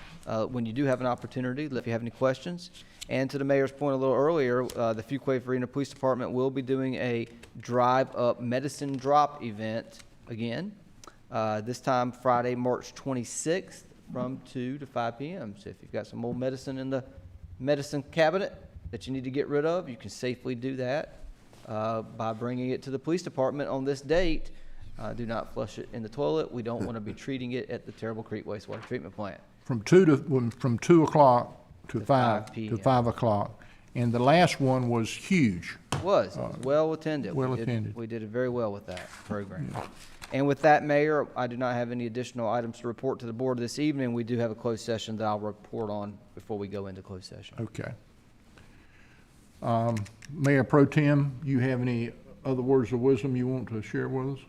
when you do have an opportunity, if you have any questions. And to the mayor's point a little earlier, the Fuquay-Varina Police Department will be doing a drive-up medicine drop event again, this time Friday, March 26th from 2 to 5 p.m. So if you've got some old medicine in the medicine cabinet that you need to get rid of, you can safely do that by bringing it to the police department on this date. Do not flush it in the toilet. We don't want to be treating it at the Terrible Creek Wastewater Treatment Plant. From 2 o'clock to 5 p.m. to 5 o'clock. And the last one was huge. It was well attended. well attended. We did it very well with that program. Yeah. And with that, Mayor, I do not have any additional items to report to the board this evening. We do have a closed session that I'll report on before we go into closed session. Okay. Mayor Pro Tem, you have any other words of wisdom you want to share with us?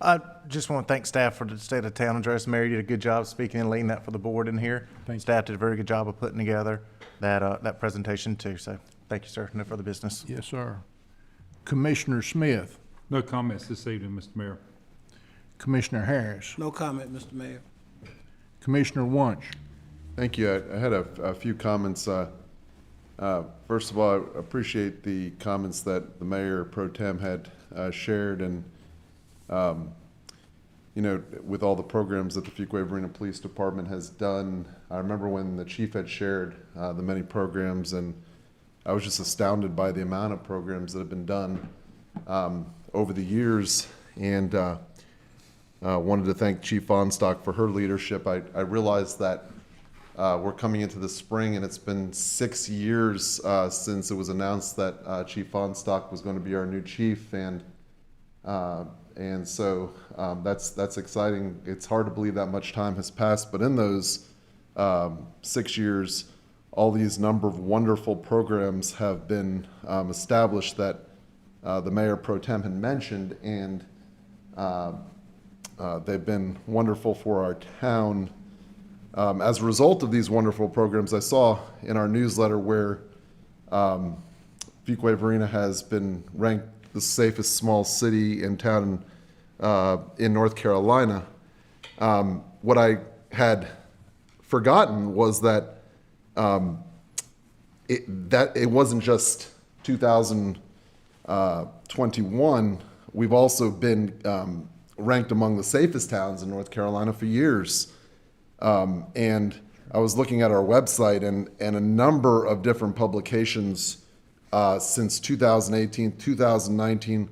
I just want to thank staff for the State of Town address. Mary did a good job speaking and leading that for the board in here. Staff did a very good job of putting together that presentation too. So thank you, sir. No further business. Yes, sir. Commissioner Smith, No comments this evening, Mr. Mayor. Commissioner Harris, No comment, Mr. Mayor. Commissioner Wunsch. Thank you. I had a few comments. First of all, I appreciate the comments that the Mayor Pro Tem had shared, and you know, with all the programs that the Fuquay-Varina Police Department has done. I remember when the chief had shared the many programs, and I was just astounded by the amount of programs that have been done over the years, and wanted to thank Chief Vonstock for her leadership. I realized that we're coming into the spring, and it's been 6 years since it was announced that Chief Vonstock was going to be our new chief, and so that's exciting. It's hard to believe that much time has passed, but in those 6 years, all these number of wonderful programs have been established that the Mayor Pro Tem had mentioned, and they've been wonderful for our town. As a result of these wonderful programs, I saw in our newsletter where Fuquay-Varina has been ranked the safest small city in town in North Carolina. What I had forgotten was that it wasn't just 2021. We've also been ranked among the safest towns in North Carolina for years. And I was looking at our website, and a number of different publications since 2018, 2019,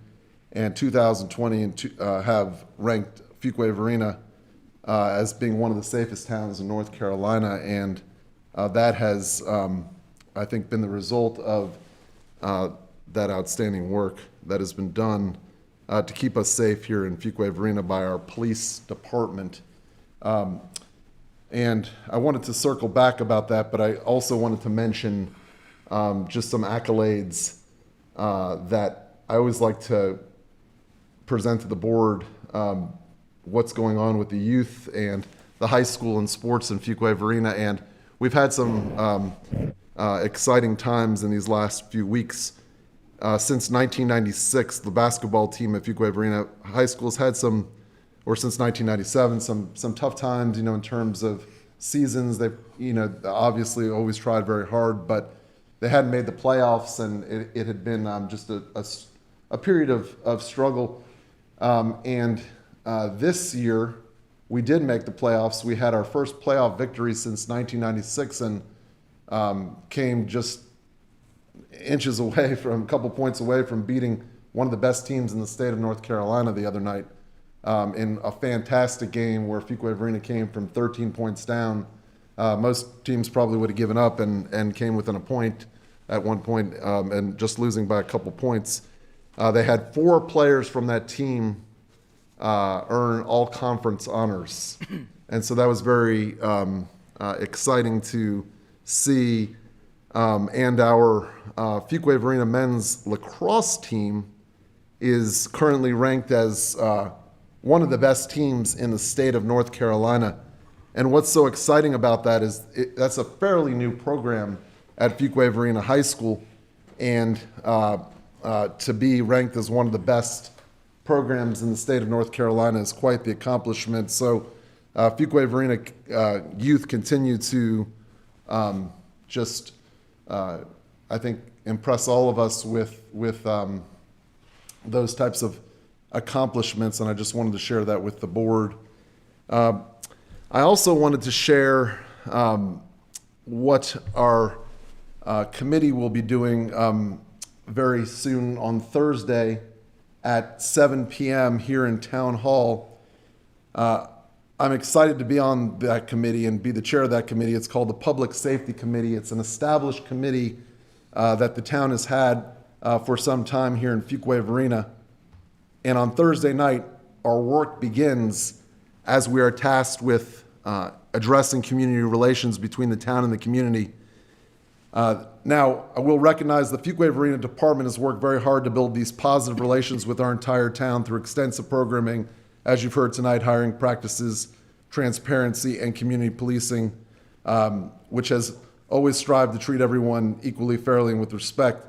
and 2020 have ranked Fuquay-Varina as being one of the safest towns in North Carolina, and that has, I think, been the result of that outstanding work that has been done to keep us safe here in Fuquay-Varina by our police department. And I wanted to circle back about that, but I also wanted to mention just some accolades that I always like to present to the board, what's going on with the youth and the high school and sports in Fuquay-Varina. And we've had some exciting times in these last few weeks. Since 1996, the basketball team at Fuquay-Varina High School's had some, or since 1997, some tough times, in terms of seasons. They've, obviously always tried very hard, but they hadn't made the playoffs, and it had been just a period of struggle. And this year, we did make the playoffs. We had our first playoff victory since 1996, and came just inches away a couple points away from beating one of the best teams in the state of North Carolina the other night. In a fantastic game where Fuquay-Varina came from 13 points down. Most teams probably would have given up and came within a point at one point, and just losing by a couple points. They had 4 players from that team earn all conference honors. And so that was very exciting to see. And our Fuquay-Varina men's lacrosse team is currently ranked as one of the best teams in the state of North Carolina. And what's so exciting about that is that's a fairly new program at Fuquay-Varina High School. And to be ranked as one of the best programs in the state of North Carolina is quite the accomplishment. So Fuquay-Varina youth continue to I think, impress all of us with those types of accomplishments, and I just wanted to share that with the board. I also wanted to share what our committee will be doing very soon on Thursday at 7 p.m. here in Town Hall. I'm excited to be on that committee and be the chair of that committee. It's called the Public Safety Committee. It's an established committee that the town has had for some time here in Fuquay-Varina. And on Thursday night, our work begins as we are tasked with addressing community relations between the town and the community. Now, I will recognize the Fuquay-Varina Department has worked very hard to build these positive relations with our entire town through extensive programming, as you've heard tonight, hiring practices, transparency, and community policing, which has always strived to treat everyone equally, fairly, and with respect.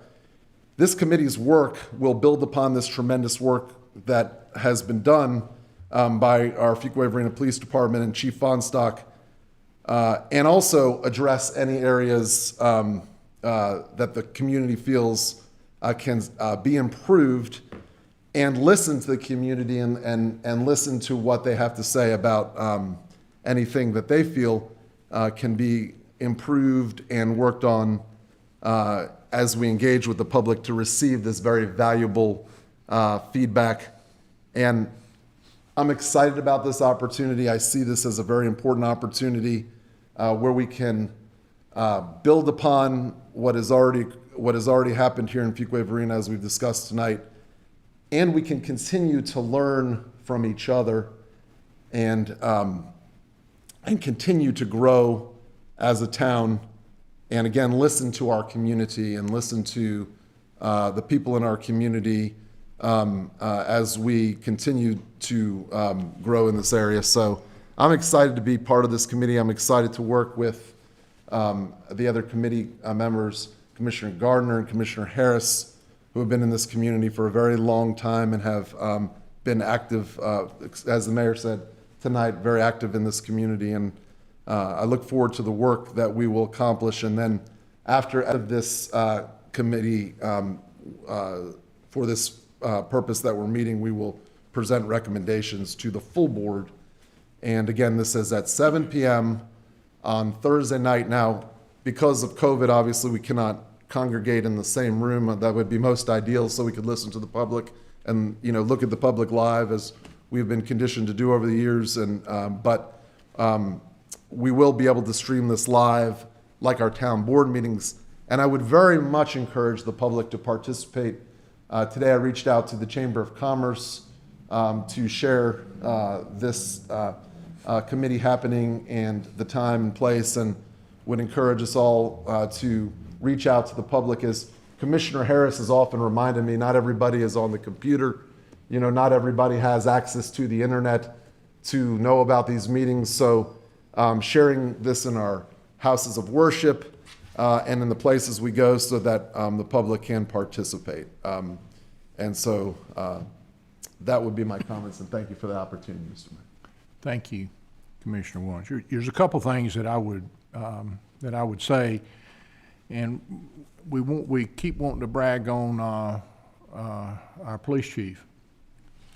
This committee's work will build upon this tremendous work that has been done by our Fuquay-Varina Police Department and Chief Fonstock, and also address any areas that the community feels can be improved, and listen to the community and listen to what they have to say about anything that they feel can be improved and worked on as we engage with the public to receive this very valuable feedback. And I'm excited about this opportunity. I see this as a very important opportunity where we can build upon what has already happened here in Fuquay-Varina, as we've discussed tonight, and we can continue to learn from each other and continue to grow as a town, and again, listen to our community and listen to the people in our community as we continue to grow in this area. So I'm excited to be part of this committee. I'm excited to work with the other committee members, Commissioner Gardner and Commissioner Harris, who have been in this community for a very long time and have been active, as the mayor said tonight, very active in this community. And I look forward to the work that we will accomplish. And then after this committee, for this purpose that we're meeting, we will present recommendations to the full board. And again, this is at 7 p.m. on Thursday night. Now, because of COVID, obviously we cannot congregate in the same room. That would be most ideal, so we could listen to the public and look at the public live, as we've been conditioned to do over the years. And but we will be able to stream this live like our town board meetings. And I would very much encourage the public to participate. Today I reached out to the Chamber of Commerce to share this committee happening and the time and place, and would encourage us all to reach out to the public. As Commissioner Harris has often reminded me, not everybody is on the computer. Not everybody has access to the internet to know about these meetings. So sharing this in our houses of worship and in the places we go so that the public can participate. And so that would be my comments, and thank you for the opportunity, Mr. Mayor. Thank you, Commissioner Warren. There's a couple things that I would say, and we keep wanting to brag on our police chief,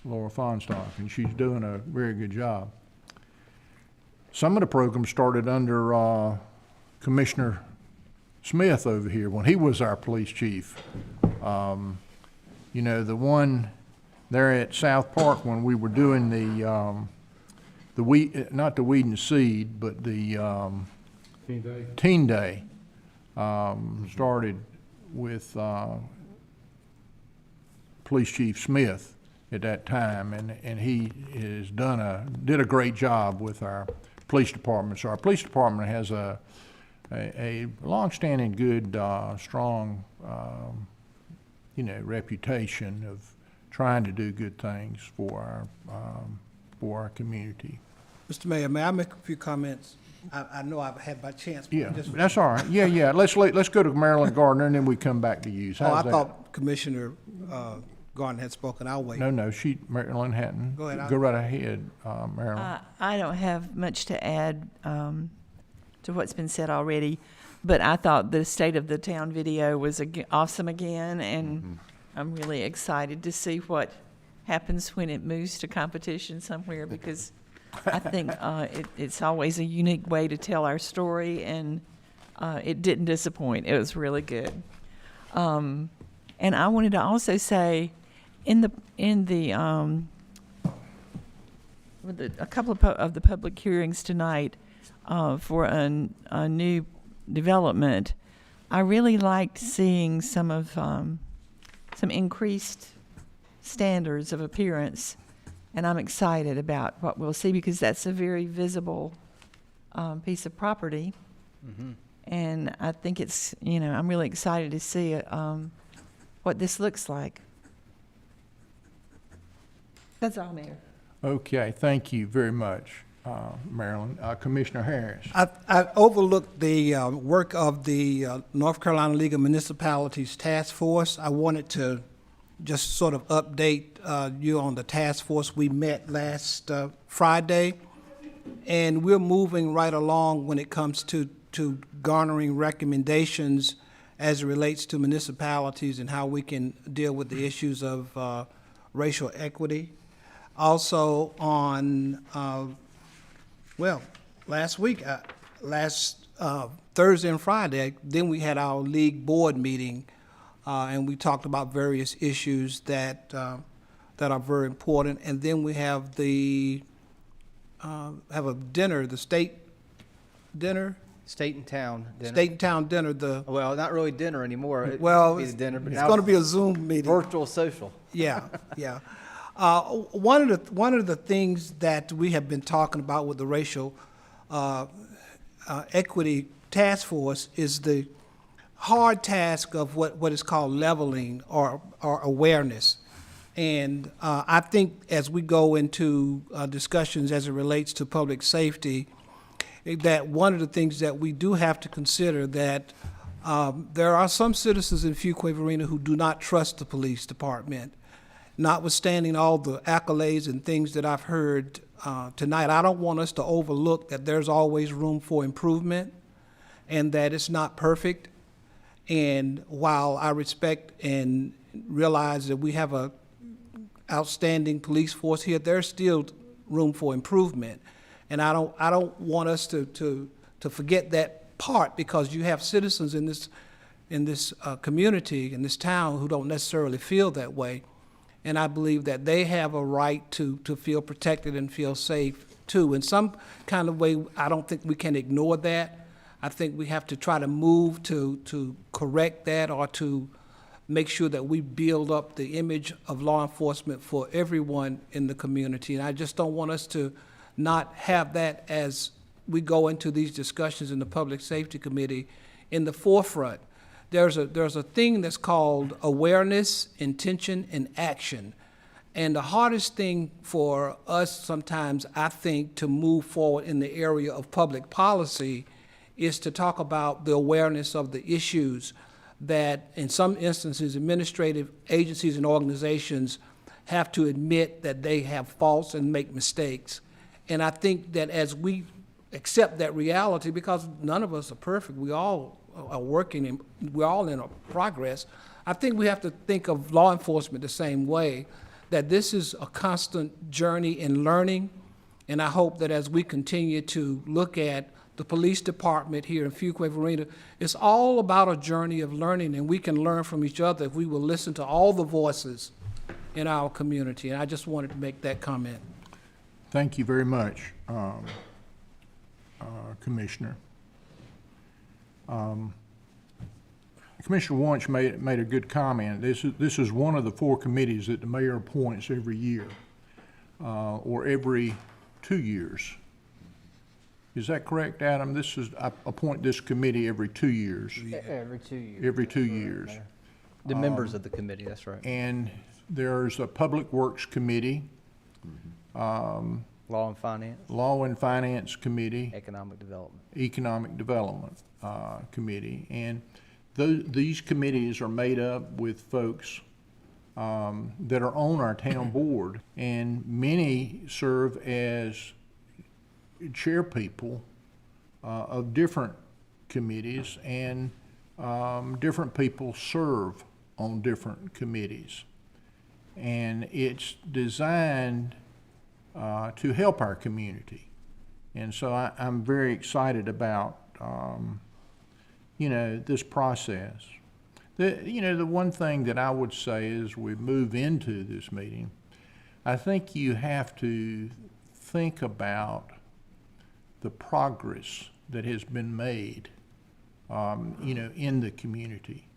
Laura Fonstock, and she's doing a very good job. Some of the programs started under Commissioner Smith over here when he was our police chief. The one there at South Park when we were doing the weed, not the weed and seed, but the Teen Day started with Police Chief Smith, at that time, and he did a great job with our police department. So our police department has a longstanding, good, strong, reputation of trying to do good things for our community. Mr. Mayor, may I make a few comments? I know I've had my chance. But Yeah, just- that's all right. Yeah. Let's go to Marilyn Gardner, and then we come back to you. Oh, I How's that? thought Commissioner Gardner had spoken. I'll wait. No, Marilyn hadn't. Go ahead, Go right ahead, Marilyn. I don't have much to add to what's been said already, but I thought the State of the Town video was awesome again, and I'm really excited to see what happens when it moves to competition somewhere, because I think it's always a unique way to tell our story, and it didn't disappoint. It was really good. And I wanted to also say, with a couple of the public hearings tonight for a new development, I really liked seeing some increased standards of appearance, and I'm excited about what we'll see, because that's a very visible piece of property. And I think it's, I'm really excited to see what this looks like. That's all, Mayor. Okay, thank you very much, Marilyn. Commissioner Harris. I overlooked the work of the North Carolina League of Municipalities Task Force. I wanted to just sort of update you on the task force. We met last Friday, and we're moving right along when it comes to garnering recommendations as it relates to municipalities and how we can deal with the issues of racial equity. Also on, last week, Thursday and Friday, then we had our league board meeting, and we talked about various issues that are very important. And then we have have a dinner, the state dinner. State and town dinner. State and town dinner. Well, not really dinner anymore. It Well, used to be the dinner, but it's now going to be a Zoom meeting. virtual social. Yeah. One of the things that we have been talking about with the racial equity task force is the hard task of what is called leveling or awareness. And I think as we go into discussions as it relates to public safety, that one of the things that we do have to consider that there are some citizens in Fuquay-Varina who do not trust the police department. Notwithstanding all the accolades and things that I've heard tonight, I don't want us to overlook that there's always room for improvement and that it's not perfect. And while I respect and realize that we have a outstanding police force here, there's still room for improvement. And I don't want us to forget that part, because you have citizens in this community, in this town, who don't necessarily feel that way. And I believe that they have a right to feel protected and feel safe too. In some kind of way, I don't think we can ignore that. I think we have to try to move to correct that, or to make sure that we build up the image of law enforcement for everyone in the community. And I just don't want us to not have that as we go into these discussions in the Public Safety Committee in the forefront. There's a thing that's called awareness, intention, and action. And the hardest thing for us sometimes, I think, to move forward in the area of public policy is to talk about the awareness of the issues that, in some instances, administrative agencies and organizations have to admit that they have faults and make mistakes. And I think that as we accept that reality, because none of us are perfect, we all are working and we're all in a progress, I think we have to think of law enforcement the same way, that this is a constant journey in learning. And I hope that as we continue to look at the police department here in Fuquay-Varina, it's all about a journey of learning, and we can learn from each other if we will listen to all the voices in our community. And I just wanted to make that comment. Thank you very much, Commissioner. Commissioner Wunsch made a good comment. This is one of the 4 committees that the mayor appoints every year, or every 2 years. Is that correct, Adam? I appoint this committee every 2 years. Every 2 years. Every 2 years. The members of the committee, that's right. And there's a Public Works Committee, Law and Finance, Law and Finance Committee, Economic Development. Economic Development Committee. And these committees are made up with folks that are on our town board, and many serve as chairpeople of different committees, and different people serve on different committees. And it's designed to help our community. And so I'm very excited about, this process. The one thing that I would say as we move into this meeting, I think you have to think about the progress that has been made, in the community.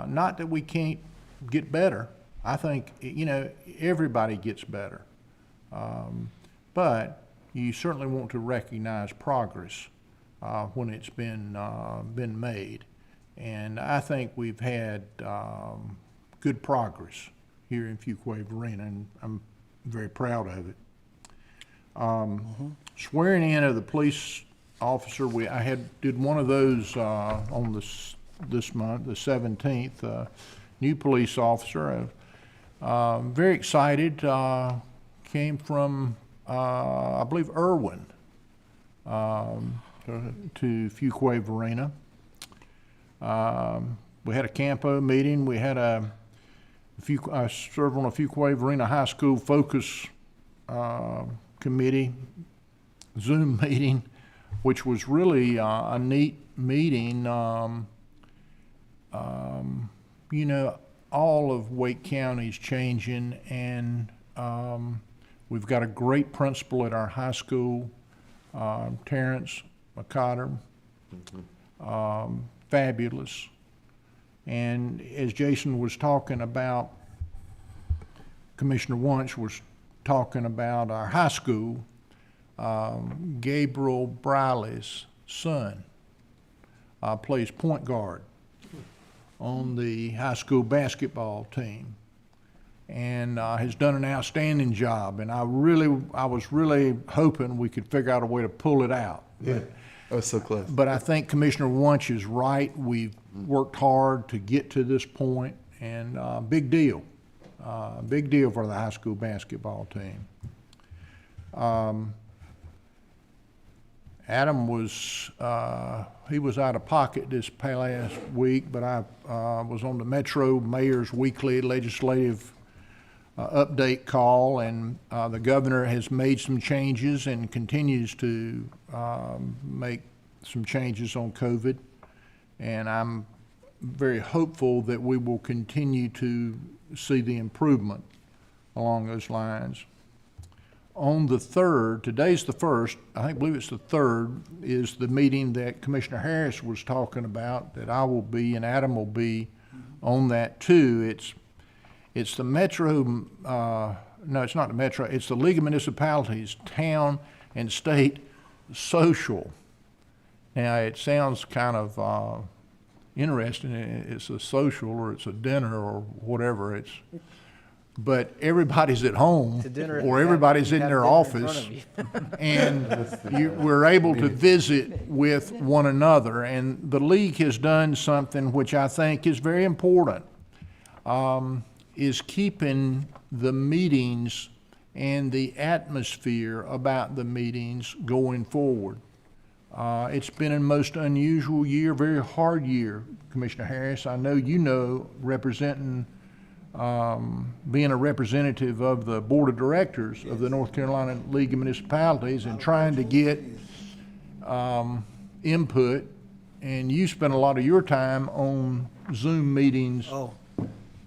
Not that we can't get better. I think, everybody gets better. But you certainly want to recognize progress when it's been made. And I think we've had good progress here in Fuquay-Varina, and I'm very proud of it. Swearing in of the police officer, I did one of those on this month, the 17th. New police officer. Very excited. Came from, I believe, Irwin to Fuquay-Varina. We had a Campo meeting. We had I served on a Fuquay-Varina High School Focus Committee Zoom meeting, which was really a neat meeting. All of Wake County is changing, and we've got a great principal at our high school, Terrence McCotter. Fabulous. And as Jason was talking about, Commissioner Wunsch was talking about our high school, Gabriel Briley's son plays point guard on the high school basketball team, and has done an outstanding job. And I was really hoping we could figure out a way to pull it out. Yeah, I was so close. But I think Commissioner Wunsch is right. We've worked hard to get to this point, and big deal. Big deal for the high school basketball team. Adam was, he was out of pocket this past week, but I was on the Metro Mayor's weekly legislative update call, and the governor has made some changes and continues to make some changes on COVID. And I'm very hopeful that we will continue to see the improvement along those lines. On the 3rd, today's the 1st, I believe it's the 3rd, is the meeting that Commissioner Harris was talking about, that I will be and Adam will be on that too. It's the Metro, no, it's not the Metro, it's the League of Municipalities, Town and State Social. Now, it sounds kind of interesting. It's a social, or it's a dinner, or whatever. But everybody's at home, or everybody's in their office, and we're able to visit with one another. And the league has done something which I think is very important, is keeping the meetings and the atmosphere about the meetings going forward. It's been a most unusual year, very hard year, Commissioner Harris. I know you know, representing, being a representative of the Board of Directors of the North Carolina League of Municipalities, and trying to get input, and you spend a lot of your time on Zoom meetings,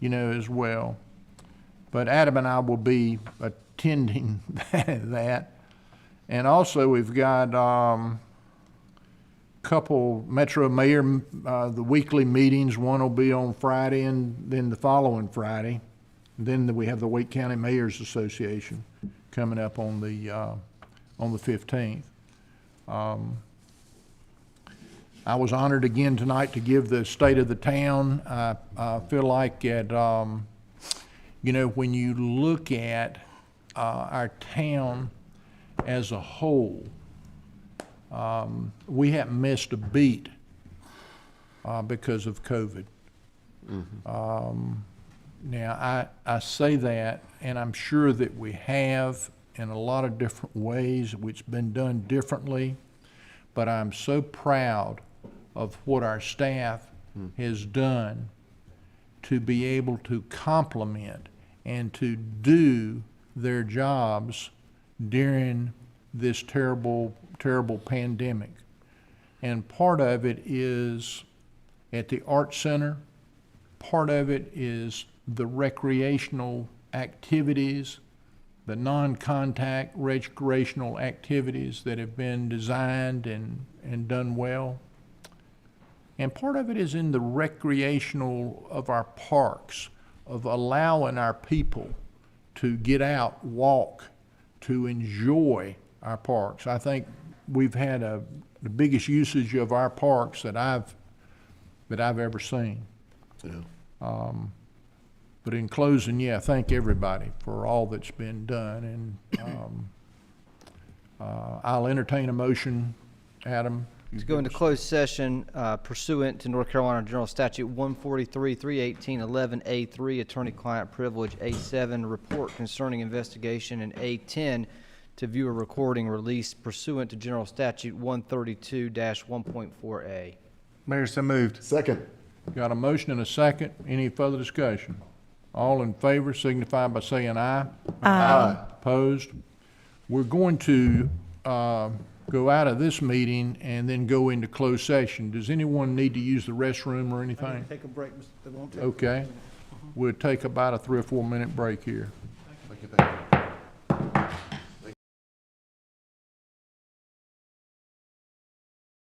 as well. But Adam and I will be attending that. And also we've got couple Metro Mayor, the weekly meetings. One will be on Friday and then the following Friday. Then we have the Wake County Mayors Association coming up on the 15th. I was honored again tonight to give the state of the town. I feel like when you look at our town as a whole, we haven't missed a beat because of COVID. Now, I say that, and I'm sure that we have in a lot of different ways, which has been done differently, but I'm so proud of what our staff has done to be able to complement and to do their jobs during this terrible, terrible pandemic. And part of it is at the Art Center, part of it is the recreational activities, the non-contact recreational activities that have been designed and done well. And part of it is in the recreational of our parks, of allowing our people to get out, walk, to enjoy our parks. I think we've had the biggest usage of our parks that I've ever seen. Yeah. But in closing, thank everybody for all that's been done. And I'll entertain a motion, Adam. To go into closed session pursuant to North Carolina General Statute 143, 318, 11A3, attorney-client privilege, A7, report concerning investigation, and A10, to view a recording released pursuant to General Statute 132-1.4A. Mayor, so moved. Second. Got a motion and a second. Any further discussion? All in favor signify by saying aye. Aye. Opposed? We're going to go out of this meeting and then go into closed session. Does anyone need to use the restroom or anything? Take a break, Mr. Voluntary. Okay. We'll take about a 3 or 4 minute break here. Thank you.